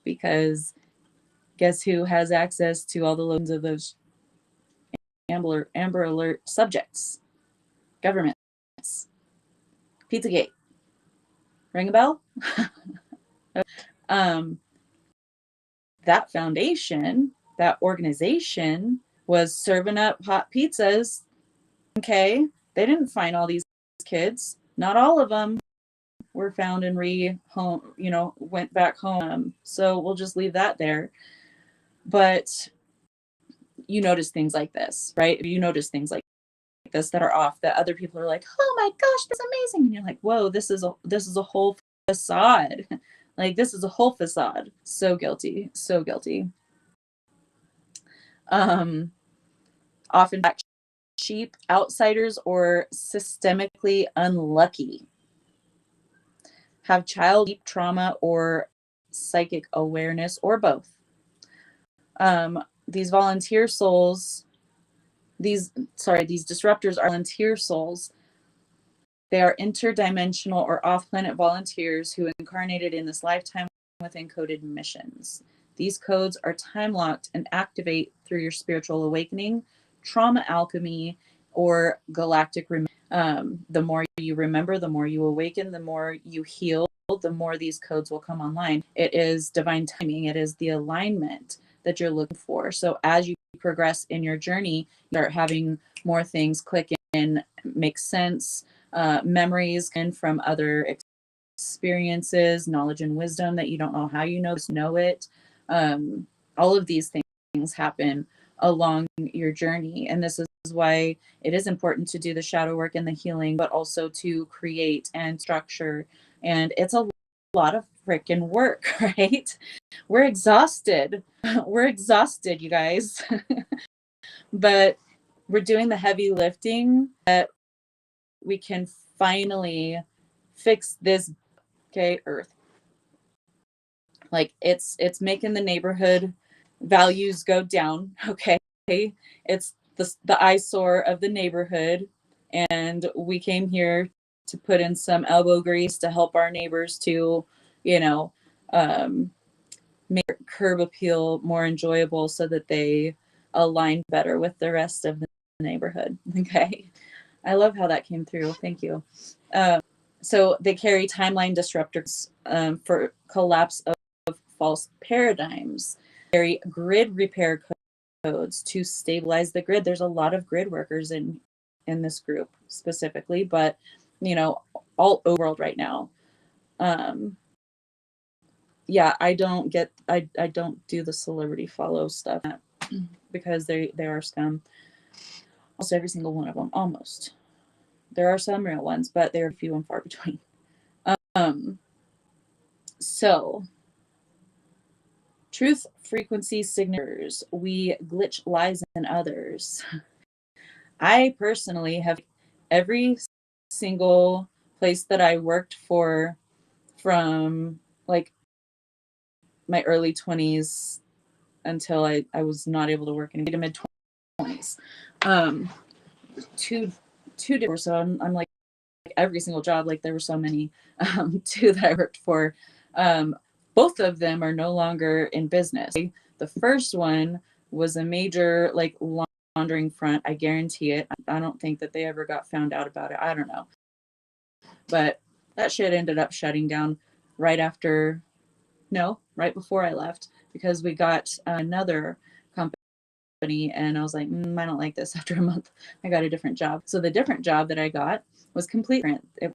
Because guess who has access to all the loans of those Amber Alert subjects? Governments. Pizzagate. Ring a bell? That foundation, that organization, was serving up hot pizzas. Okay, they didn't find all these kids. Not all of them were found and went back home. So we'll just leave that there. But you notice things like this, right? You notice things like this that are off, that other people are like, oh my gosh, that's amazing. And you're like, whoa, this is a whole facade. Like, this is a whole facade. So guilty. So guilty. Often cheap, outsiders, or systemically unlucky. Have child deep trauma or psychic awareness, or both. These volunteer souls, these disruptors are volunteer souls. They are interdimensional or off-planet volunteers who incarnated in this lifetime with encoded missions. These codes are time-locked and activate through your spiritual awakening, trauma alchemy, or galactic the more you remember, the more you awaken, the more you heal, the more these codes will come online. It is divine timing. It is the alignment that you're looking for. So as you progress in your journey, you start having more things click in, make sense, memories and from other experiences, knowledge and wisdom that you don't know how you know it. All of these things happen along your journey. And this is why it is important to do the shadow work and the healing, but also to create and structure. And it's a lot of freaking work, right? We're exhausted. We're exhausted, you guys. But we're doing the heavy lifting that we can finally fix this, okay, earth. Like, it's making the neighborhood values go down, okay? It's the eyesore of the neighborhood, and we came here to put in some elbow grease to help our neighbors to, make curb appeal more enjoyable so that they align better with the rest of the neighborhood, okay? I love how that came through. Thank you. So they carry timeline disruptors for collapse of false paradigms. Carry grid repair codes to stabilize the grid. There's a lot of grid workers in this group specifically, but all over the world right now. Yeah, I don't do the celebrity follow stuff because they are scum. Almost every single one of them, almost. There are some real ones, but they're few and far between. So, truth frequency signatures. We glitch lies in others. I personally have every single place that I worked for from like my early 20s until I was not able to work in the mid 20s. Two different, so I'm like every single job, like there were so many, two that I worked for. Both of them are no longer in business. The first one was a major like laundering front. I guarantee it. I don't think that they ever got found out about it. I don't know. But that shit ended up shutting down right before I left, because we got another company and I was like, I don't like this. After a month, I got a different job. So the different job that I got was completely different. It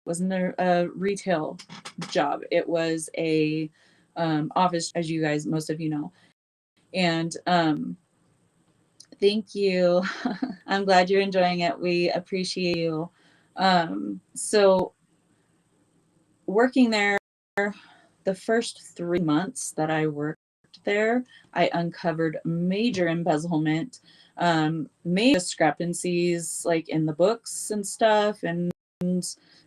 wasn't a retail job. It was a office, as you guys, most of you know. And thank you. I'm glad you're enjoying it. We appreciate you. So working there, the first 3 months that I worked there, I uncovered major embezzlement, major discrepancies like in the books and stuff. And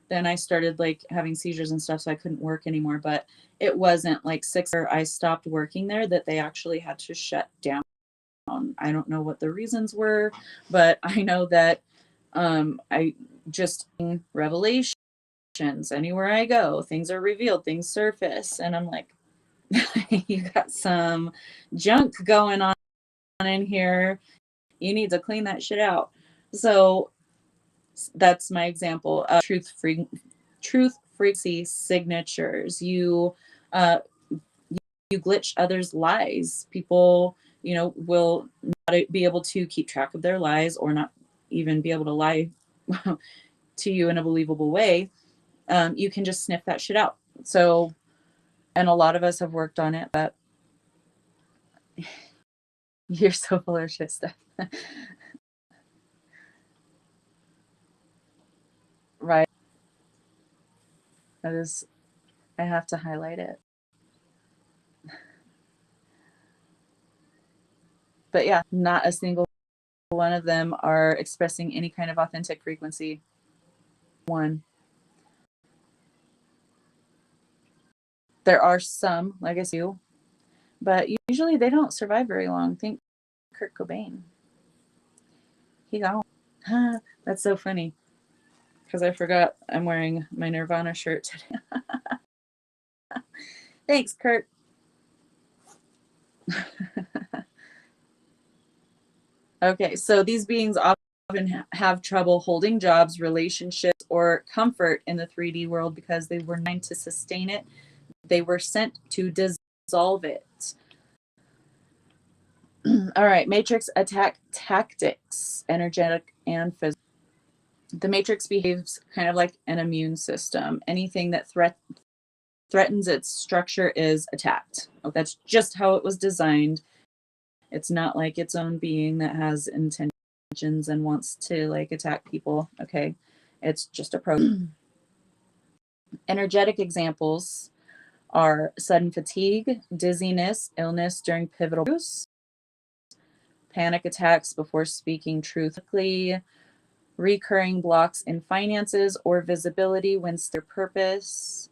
then I started like having seizures and stuff, so I couldn't work anymore. But it wasn't like 6 or I stopped working there that they actually had to shut down. I don't know what the reasons were, but I know that I just revelations anywhere I go, things are revealed, things surface, and I'm like, you got some junk going on in here. You need to clean that shit out. So that's my example of truth frequency signatures. You glitch others' lies. People, will not to be able to keep track of their lies or not even be able to lie to you in a believable way, you can just sniff that shit out. So, and a lot of us have worked on it, but you're so full of shit stuff. Right. That is, I have to highlight it. But yeah, not a single one of them are expressing any kind of authentic frequency. One. There are some, like I said, but usually they don't survive very long. Think Kurt Cobain. He got one. That's so funny. Because I forgot I'm wearing my Nirvana shirt today. Thanks, Kurt. Okay, so these beings often have trouble holding jobs, relationships, or comfort in the 3D world because they were designed to sustain it. They were sent to dissolve it. All right, Matrix attack tactics, energetic and physical. The Matrix behaves kind of like an immune system. Anything that threatens its structure is attacked. That's just how it was designed. It's not like its own being that has intentions and wants to like attack people. Okay, it's just a program. Energetic examples are sudden fatigue, dizziness, illness during pivotal use, panic attacks before speaking truthfully, recurring blocks in finances or visibility when their purpose.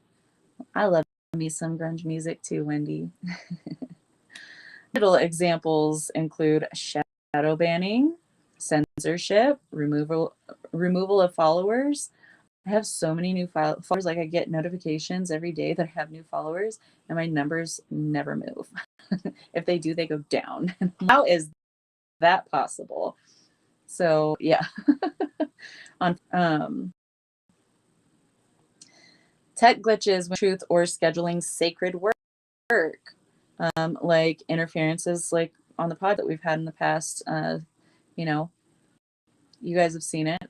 I love me some grunge music too, Wendy. Little examples include shadow banning, censorship, removal of followers. I have so many new followers. Like I get notifications every day that I have new followers, and my numbers never move. If they do, they go down. How is that possible? So yeah. On tech glitches with truth or scheduling sacred work, like interferences like on the pod that we've had in the past. You know, you guys have seen it.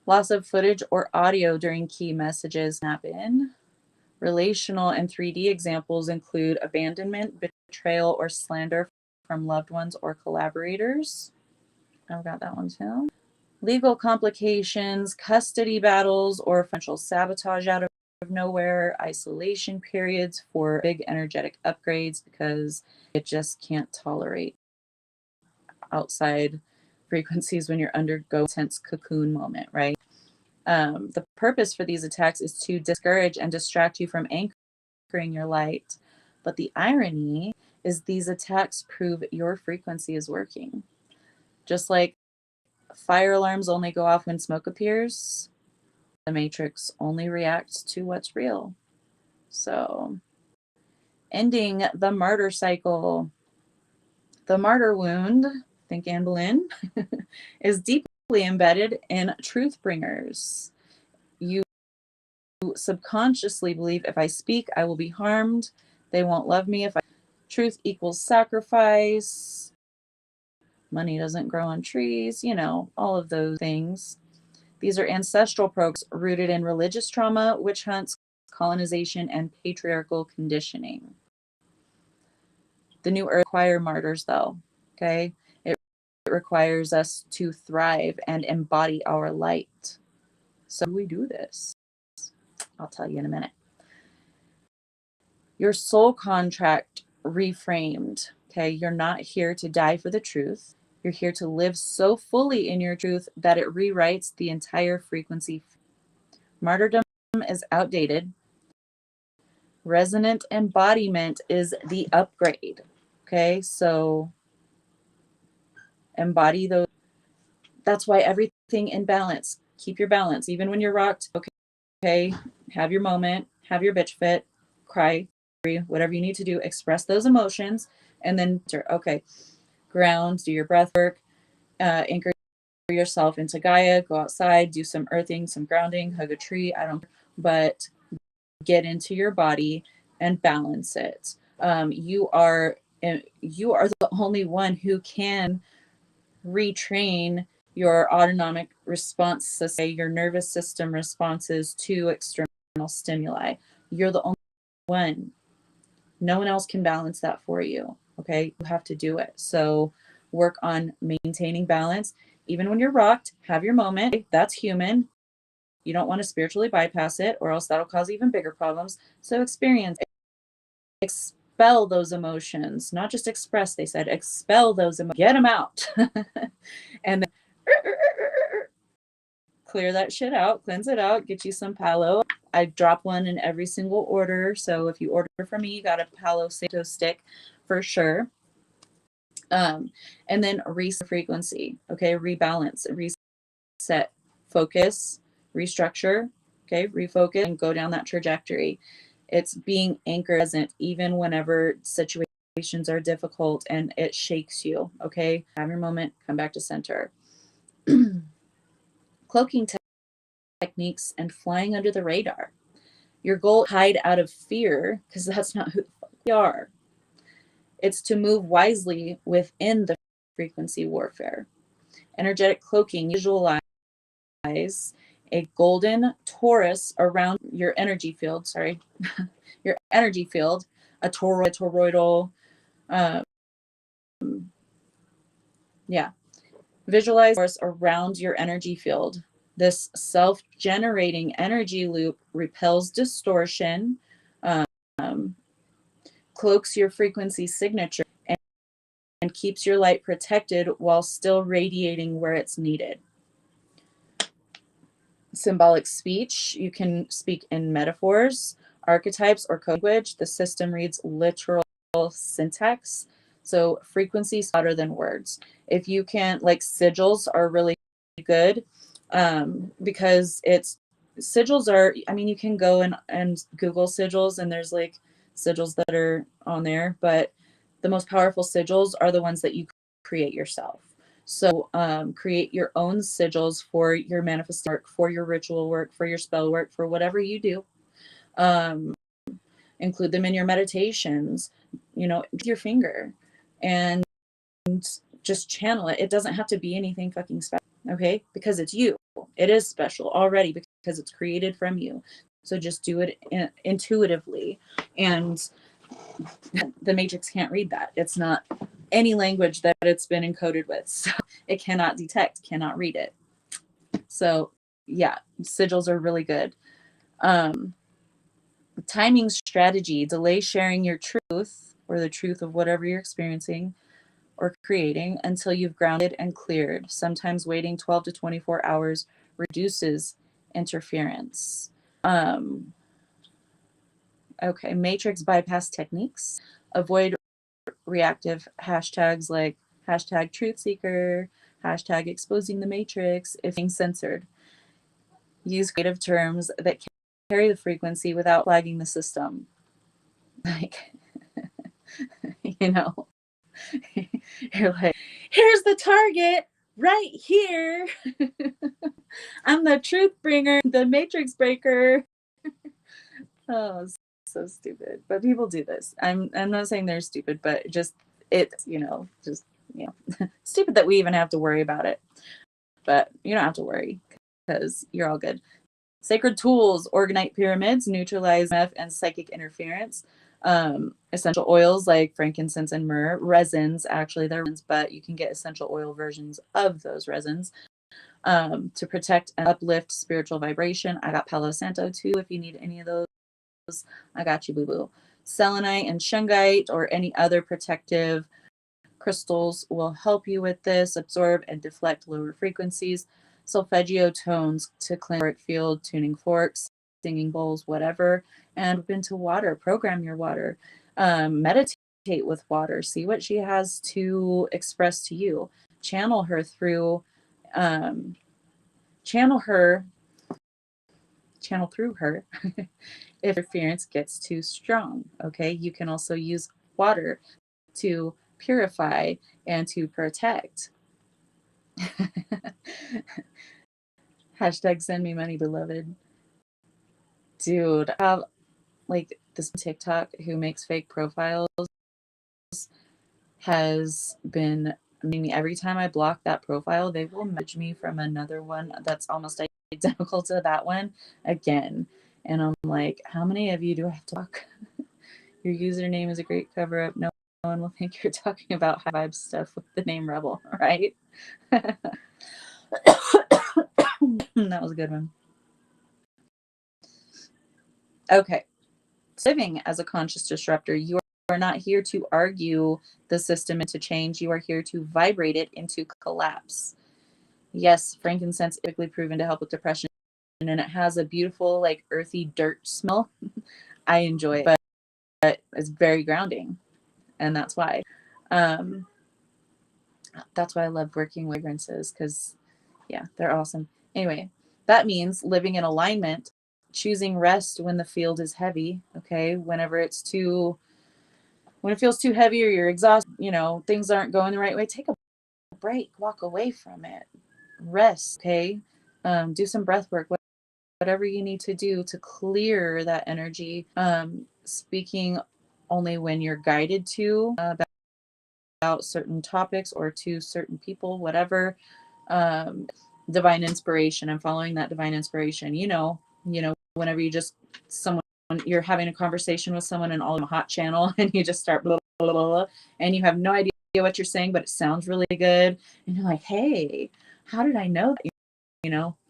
Loss of footage or audio during key messages happen. Relational and 3D examples include abandonment, betrayal, or slander from loved ones or collaborators. I've got that one too. Legal complications, custody battles, or financial sabotage out of nowhere, isolation periods for big energetic upgrades because it just can't tolerate outside frequencies when you're undergoing intense cocoon moment, right? The purpose for these attacks is to discourage and distract you from anchoring your light. But the irony is these attacks prove your frequency is working. Just like fire alarms only go off when smoke appears, the Matrix only reacts to what's real. So, ending the martyr cycle. The martyr wound, think Anne Boleyn, is deeply embedded in truth bringers. You subconsciously believe if I speak, I will be harmed. They won't love me if I. Truth equals sacrifice. Money doesn't grow on trees, you know, all of those things. These are ancestral programs rooted in religious trauma, witch hunts, colonization, and patriarchal conditioning. The new earth requires martyrs, though, okay? It requires us to thrive and embody our light. So we do this. I'll tell you in a minute. Your soul contract reframed, okay? You're not here to die for the truth. You're here to live so fully in your truth that it rewrites the entire frequency. Martyrdom is outdated. Resonant embodiment is the upgrade. Okay, so embody those. That's why everything in balance. Keep your balance. Even when you're rocked, okay, have your moment, have your bitch fit, cry, whatever you need to do, express those emotions, and then, okay, ground, do your breath work, anchor yourself into Gaia, go outside, do some earthing, some grounding, hug a tree, I don't, but get into your body and balance it. You are the only one who can retrain your autonomic response system, your nervous system responses to external stimuli. You're the only one. No one else can balance that for you. Okay. You have to do it. So work on maintaining balance. Even when you're rocked, have your moment. That's human. You don't want to spiritually bypass it, or else that'll cause even bigger problems. So expel those emotions, not just express. They said expel those emotions, get them out. And then clear that shit out, cleanse it out, get you some palo. I drop one in every single order. So if you order from me, you got a Palo Santo stick for sure. And then reset frequency. Okay. Rebalance, reset, focus, restructure. Okay. Refocus and go down that trajectory. It's being anchored present even whenever situations are difficult and it shakes you. Okay. Have your moment, come back to center. Cloaking techniques and flying under the radar. Your goal, hide out of fear, because that's not who the fuck we are. It's to move wisely within the frequency warfare. Energetic cloaking, visualize a golden torus around your energy field, your energy field, a toroidal, visualize torus around your energy field. This self-generating energy loop repels distortion, cloaks your frequency signature, and keeps your light protected while still radiating where it's needed. Symbolic speech, you can speak in metaphors, archetypes, or code language. The system reads literal syntax. So frequency is louder than words. If you can, like, sigils are really good, because sigils are, I mean, you can go and Google sigils, and there's like sigils that are on there, but the most powerful sigils are the ones that you create yourself. So create your own sigils for your manifest work, for your ritual work, for your spell work, for whatever you do. Include them in your meditations, with your finger, and just channel it. It doesn't have to be anything fucking special, okay? Because it's you. It is special already because it's created from you. So just do it intuitively. And the Matrix can't read that. It's not any language that it's been encoded with. So it cannot detect, cannot read it. So yeah, sigils are really good. Timing strategy, delay sharing your truth or the truth of whatever you're experiencing or creating until you've grounded and cleared. Sometimes waiting 12 to 24 hours reduces interference. Okay, matrix bypass techniques. Avoid reactive hashtags like hashtag truth seeker, hashtag exposing the matrix if being censored. Use creative terms that carry the frequency without flagging the system. Like, you're like, here's the target right here. I'm the truth bringer, the matrix breaker. Oh, so stupid. But people do this. I'm not saying they're stupid, but stupid that we even have to worry about it. But you don't have to worry because you're all good. Sacred tools, organite pyramids, neutralize EMF and psychic interference. Essential oils like frankincense and myrrh. Resins, actually, they're resins, but you can get essential oil versions of those resins. To protect and uplift spiritual vibration. I got Palo Santo too if you need any of those. I got you, boo-boo. Selenite and shungite or any other protective crystals will help you with this, absorb and deflect lower frequencies. Solfeggio tones to cleanse your field, tuning forks, singing bowls, whatever. And into water, program your water. Meditate with water. See what she has to express to you. Channel her through her if interference gets too strong. Okay, you can also use water to purify and to protect. Hashtag send me money, beloved. Dude, I have like this TikTok who makes fake profiles has been Every time I block that profile, they will message me from another one that's almost identical to that one again. And I'm like, how many of you do I have to block? Your username is a great cover up. No one will think you're talking about high vibe stuff with the name Rebel, right? That was a good one. Okay. Living as a conscious disruptor, you are not here to argue the system into change. You are here to vibrate it into collapse. Yes, frankincense is typically proven to help with depression, and it has a beautiful, like, earthy dirt smell. I enjoy it, but it's very grounding, and that's why. That's why I love working with fragrances, because, yeah, they're awesome. Anyway, that means living in alignment, choosing rest when the field is heavy. Okay, when it feels too heavy or you're exhausted, things aren't going the right way, take a break, walk away from it, rest. Okay, do some breath work, whatever you need to do to clear that energy. Speaking only when you're guided to about certain topics or to certain people, whatever. Divine inspiration and following that divine inspiration. Whenever you're having a conversation with someone and all in a hot channel and you just start blah, blah, blah, blah, and you have no idea what you're saying, but it sounds really good. And you're like, hey, how did I know that?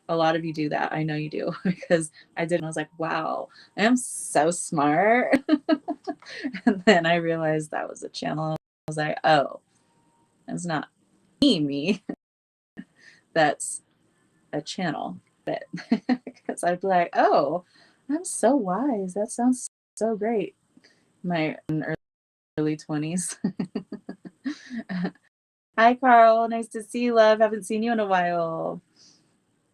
A lot of you do that. I know you do, because I did. And I was like, wow, I am so smart. And then I realized that was a channel. I was like, oh, it's not me. That's a channel. Because I'd be like, oh, I'm so wise. That sounds so great. My early 20s. Hi, Carl. Nice to see you, love. Haven't seen you in a while.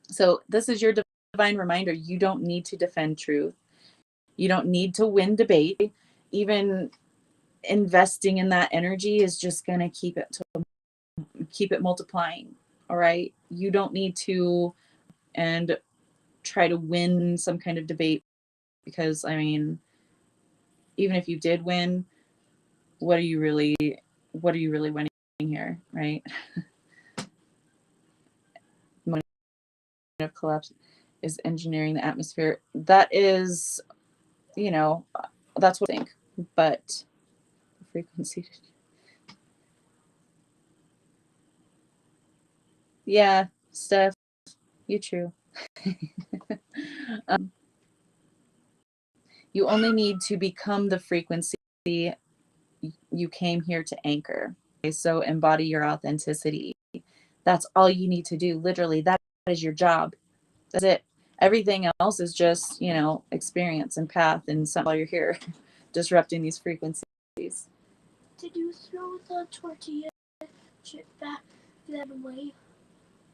So this is your divine reminder. You don't need to defend truth. You don't need to win debate. Even investing in that energy is just going to keep it multiplying. All right. You don't need to and try to win some kind of debate, because even if you did win, what are you really winning here, right? Moment of collapse is engineering the atmosphere. That is, that's what I think. But the frequency, yeah, Steph, you true. You only need to become the frequency you came here to anchor. Okay, so embody your authenticity. That's all you need to do. Literally, that is your job. That's it. Everything else is just, experience and path and something while you're here disrupting these frequencies. Did you throw the tortilla chip back that way?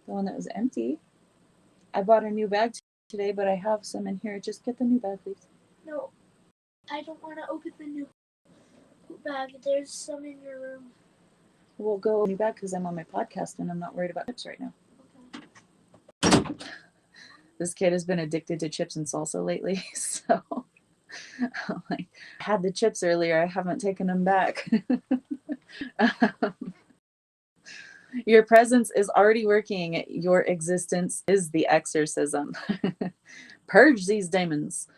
The one that was empty. I bought a new bag today, but I have some in here. Just get the new bag, please. No, I don't want to open the new bag. There's some in your room. We'll go new bag because I'm on my podcast and I'm not worried about chips right now. Okay. This kid has been addicted to chips and salsa lately, so I had the chips earlier. I haven't taken them back. Your presence is already working. Your existence is the exorcism. Purge these demons.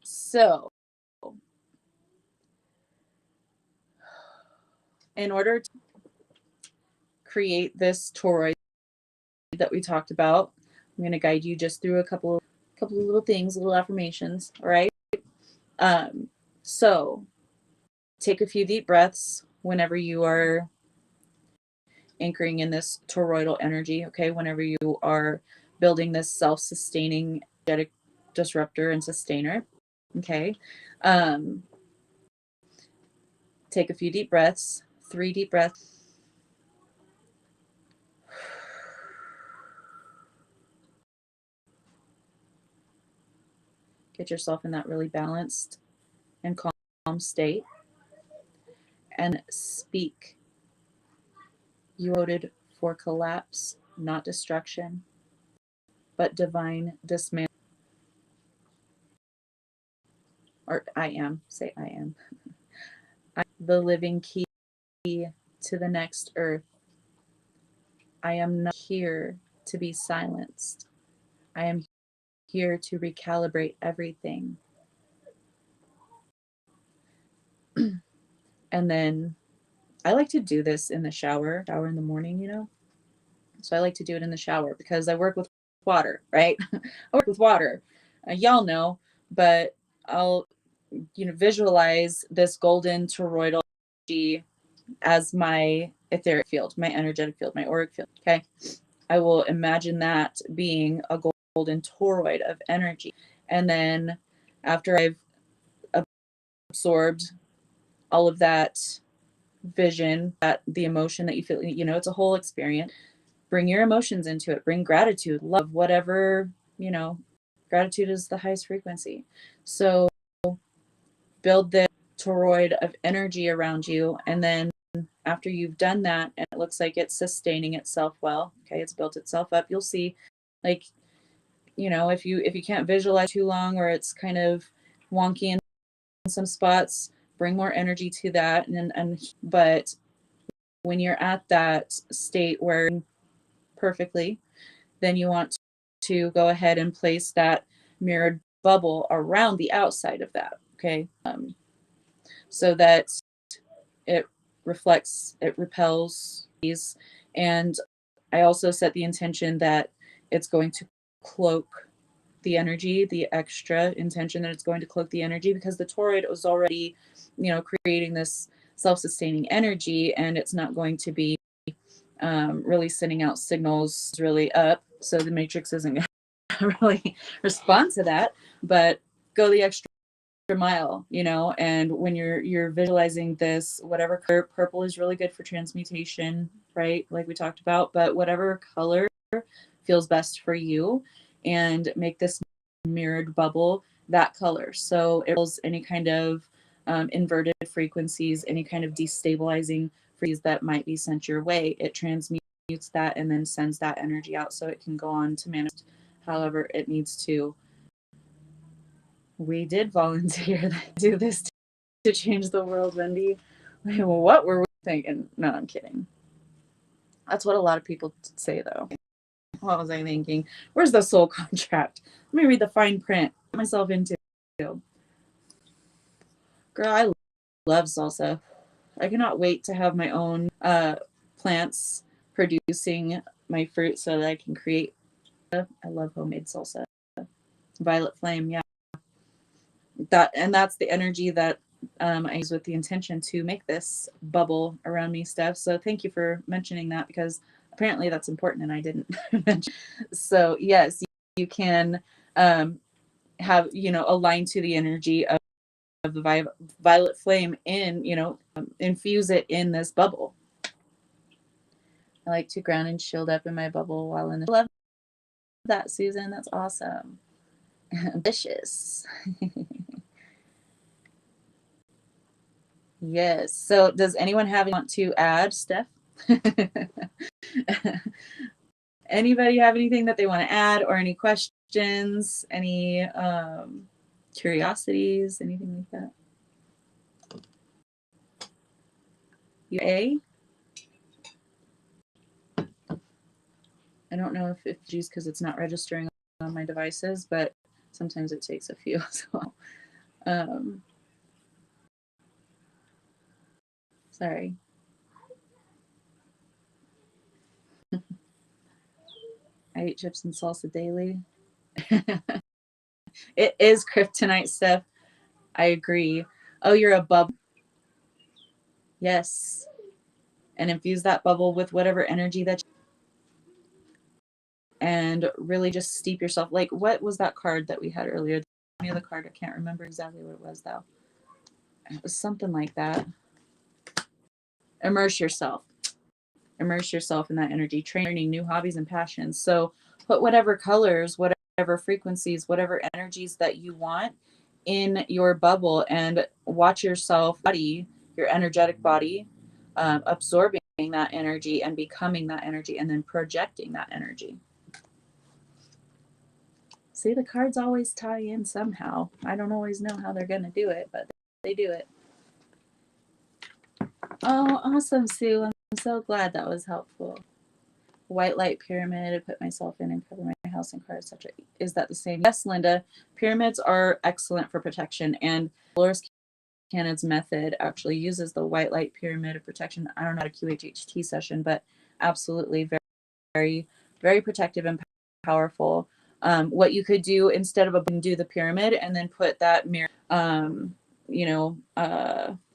So, in order to create this toroid that we talked about, I'm going to guide you just through a couple of little things, little affirmations. All right. So, take a few deep breaths whenever you are anchoring in this toroidal energy. Okay, whenever you are building this self-sustaining energetic disruptor and sustainer. Okay. Take a few deep breaths, 3 deep breaths. Get yourself in that really balanced and calm state. And speak. You voted for collapse, not destruction, but divine dismantling. Or I am. Say I am. I'm the living key to the next earth. I am not here to be silenced. I am here to recalibrate everything. And then I like to do this in the shower in the morning, you know? So I like to do it in the shower because I work with water, right? I work with water. Y'all know, but I'll, visualize this golden toroidal energy as my etheric field, my energetic field, my auric field. Okay. I will imagine that being a golden toroid of energy. And then after I've absorbed all of that vision, that the emotion that you feel, it's a whole experience. Bring your emotions into it. Bring gratitude, love, whatever, gratitude is the highest frequency. So build this toroid of energy around you. And then after you've done that, and it looks like it's sustaining itself well, okay, it's built itself up, you'll see, like, if you can't visualize too long, or it's kind of wonky in some spots, bring more energy to that. But when you're at that state where perfectly, then you want to go ahead and place that mirrored bubble around the outside of that, okay, so that it reflects, it repels these. And I also set the intention that it's going to cloak the energy, the extra intention that it's going to cloak the energy, because the toroid was already, creating this self-sustaining energy, and it's not going to be really sending out signals really up. So the matrix isn't going to really respond to that, but go the extra mile, and when you're visualizing this, whatever color, purple is really good for transmutation, right, like we talked about, but whatever color feels best for you, and make this mirrored bubble that color, so it pulls any kind of inverted frequencies, any kind of destabilizing frequencies that might be sent your way. It transmutes that and then sends that energy out, so it can go on to manifest however it needs to. We did volunteer to do this to change the world, Wendy. What were we thinking? No, I'm kidding. That's what a lot of people say, though. What was I thinking? Where's the soul contract? Let me read the fine print. Put myself into. Girl, I love salsa. I cannot wait to have my own plants producing my fruit so that I can create. I love homemade salsa. Violet flame, yeah. That's the energy that I use with the intention to make this bubble around me, Steph. So thank you for mentioning that, because apparently that's important and I didn't mention. So yes, you can have, align to the energy of the violet flame in, infuse it in this bubble. I like to ground and shield up in my bubble while in the. I love that, Susan. That's awesome. Ambitious. Yes. So does anyone want to add, Steph? Anybody have anything that they want to add, or any questions, any curiosities, anything like that? I don't know if it's used because it's not registering on my devices, but sometimes it takes a few. So, sorry. I eat chips and salsa daily. It is kryptonite, Steph. I agree. Oh, you're a bubble. Yes. And infuse that bubble with whatever energy that and really just steep yourself. Like, what was that card that we had earlier? The other card, I can't remember exactly what it was, though. It was something like that. Immerse yourself in that energy, training new hobbies and passions. So put whatever colors, whatever frequencies, whatever energies that you want in your bubble, and watch yourself, your energetic body, absorbing that energy and becoming that energy, and then projecting that energy. See, the cards always tie in somehow. I don't always know how they're going to do it, but they do it. Oh, awesome, Sue. I'm so glad that was helpful. White light pyramid, I put myself in and cover my house and car, etc. Is that the same? Yes, Linda. Pyramids are excellent for protection, and Dolores Cannon's method actually uses the white light pyramid of protection. I don't know about a QHHT session, but absolutely very, very protective and powerful. What you could do instead of do the pyramid and then put that mirror,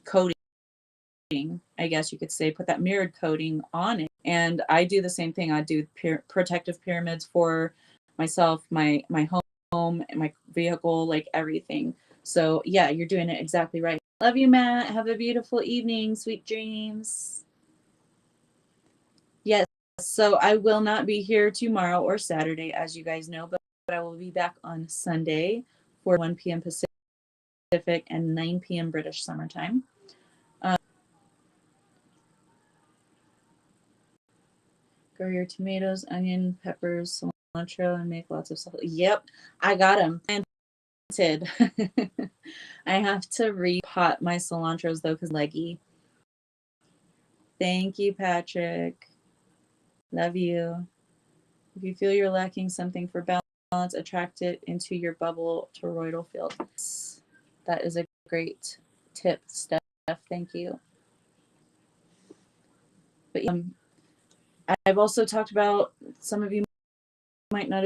coating, I guess you could say, put that mirrored coating on it. And I do the same thing. I do protective pyramids for myself, my home, my vehicle, like everything. So yeah, you're doing it exactly right. Love you, Matt. Have a beautiful evening. Sweet dreams. Yes. So I will not be here tomorrow or Saturday, as you guys know, but I will be back on Sunday for 1 p.m. Pacific and 9 p.m. British summertime. Grow your tomatoes, onion, peppers, cilantro, and make lots of stuff. Yep, I got them planted. I have to repot my cilantros though, because leggy. Thank you, Patrick. Love you. If you feel you're lacking something for balance, attract it into your bubble toroidal field. That is a great tip, Steph. Thank you. But I've also talked about, some of you might not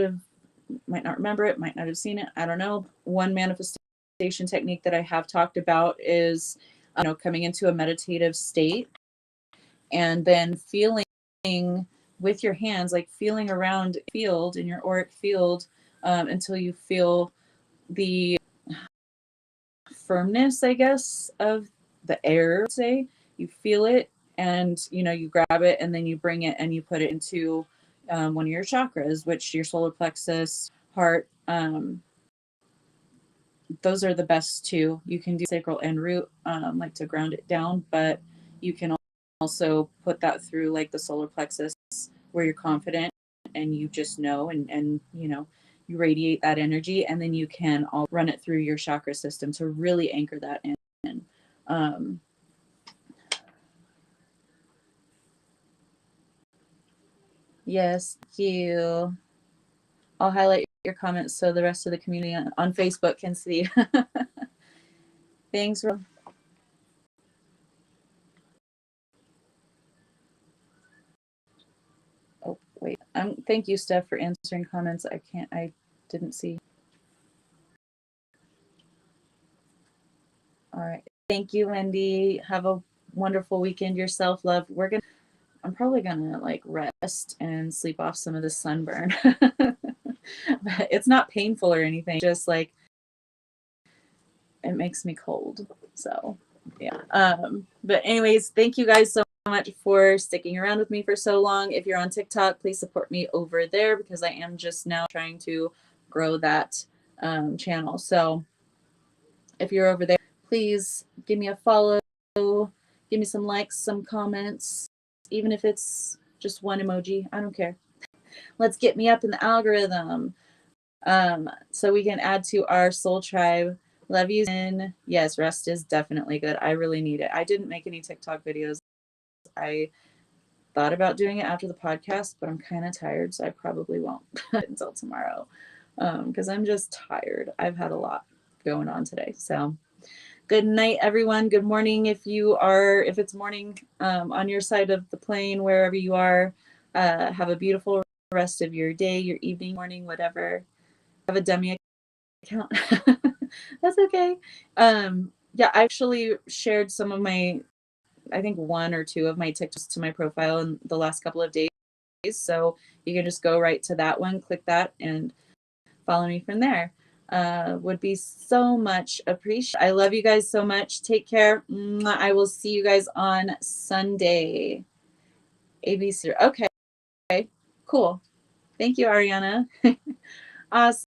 remember it, might not have seen it. I don't know. One manifestation technique that I have talked about is, coming into a meditative state and then feeling with your hands, like feeling around field in your auric field until you feel the firmness, I guess, of the air, say. You feel it and, you grab it and then you bring it and you put it into one of your chakras, which your solar plexus, heart, those are the best two. You can do sacral and root, like to ground it down, but you can also put that through like the solar plexus where you're confident and you just know, and you radiate that energy, and then you can all run it through your chakra system to really anchor that in. Yes, thank you. I'll highlight your comments so the rest of the community on Facebook can see. Thanks. Oh, wait. Thank you, Steph, for answering comments. I didn't see. All right. Thank you, Wendy. Have a wonderful weekend yourself, love. I'm probably gonna like rest and sleep off some of the sunburn. But it's not painful or anything, just like it makes me cold. So yeah. But anyways, thank you guys so much for sticking around with me for so long. If you're on TikTok, please support me over there because I am just now trying to grow that channel. So if you're over there, please give me a follow, give me some likes, some comments, even if it's just one emoji. I don't care. Let's get me up in the algorithm so we can add to our soul tribe. Love you. And yes, rest is definitely good. I really need it. I didn't make any TikTok videos. I thought about doing it after the podcast, but I'm kind of tired, so I probably won't until tomorrow because I'm just tired. I've had a lot going on today. So good night, everyone. Good morning if it's morning on your side of the plane, wherever you are. Have a beautiful rest of your day, your evening, morning, whatever. Have a dummy account. That's okay. Yeah, I actually shared some of I think one or two of my TikToks to my profile in the last couple of days. So you can just go right to that one, click that, and follow me from there. Would be so much appreciated. I love you guys so much. Take care. I will see you guys on Sunday. ABC. Okay. Cool. Thank you, Ariana. Awesome.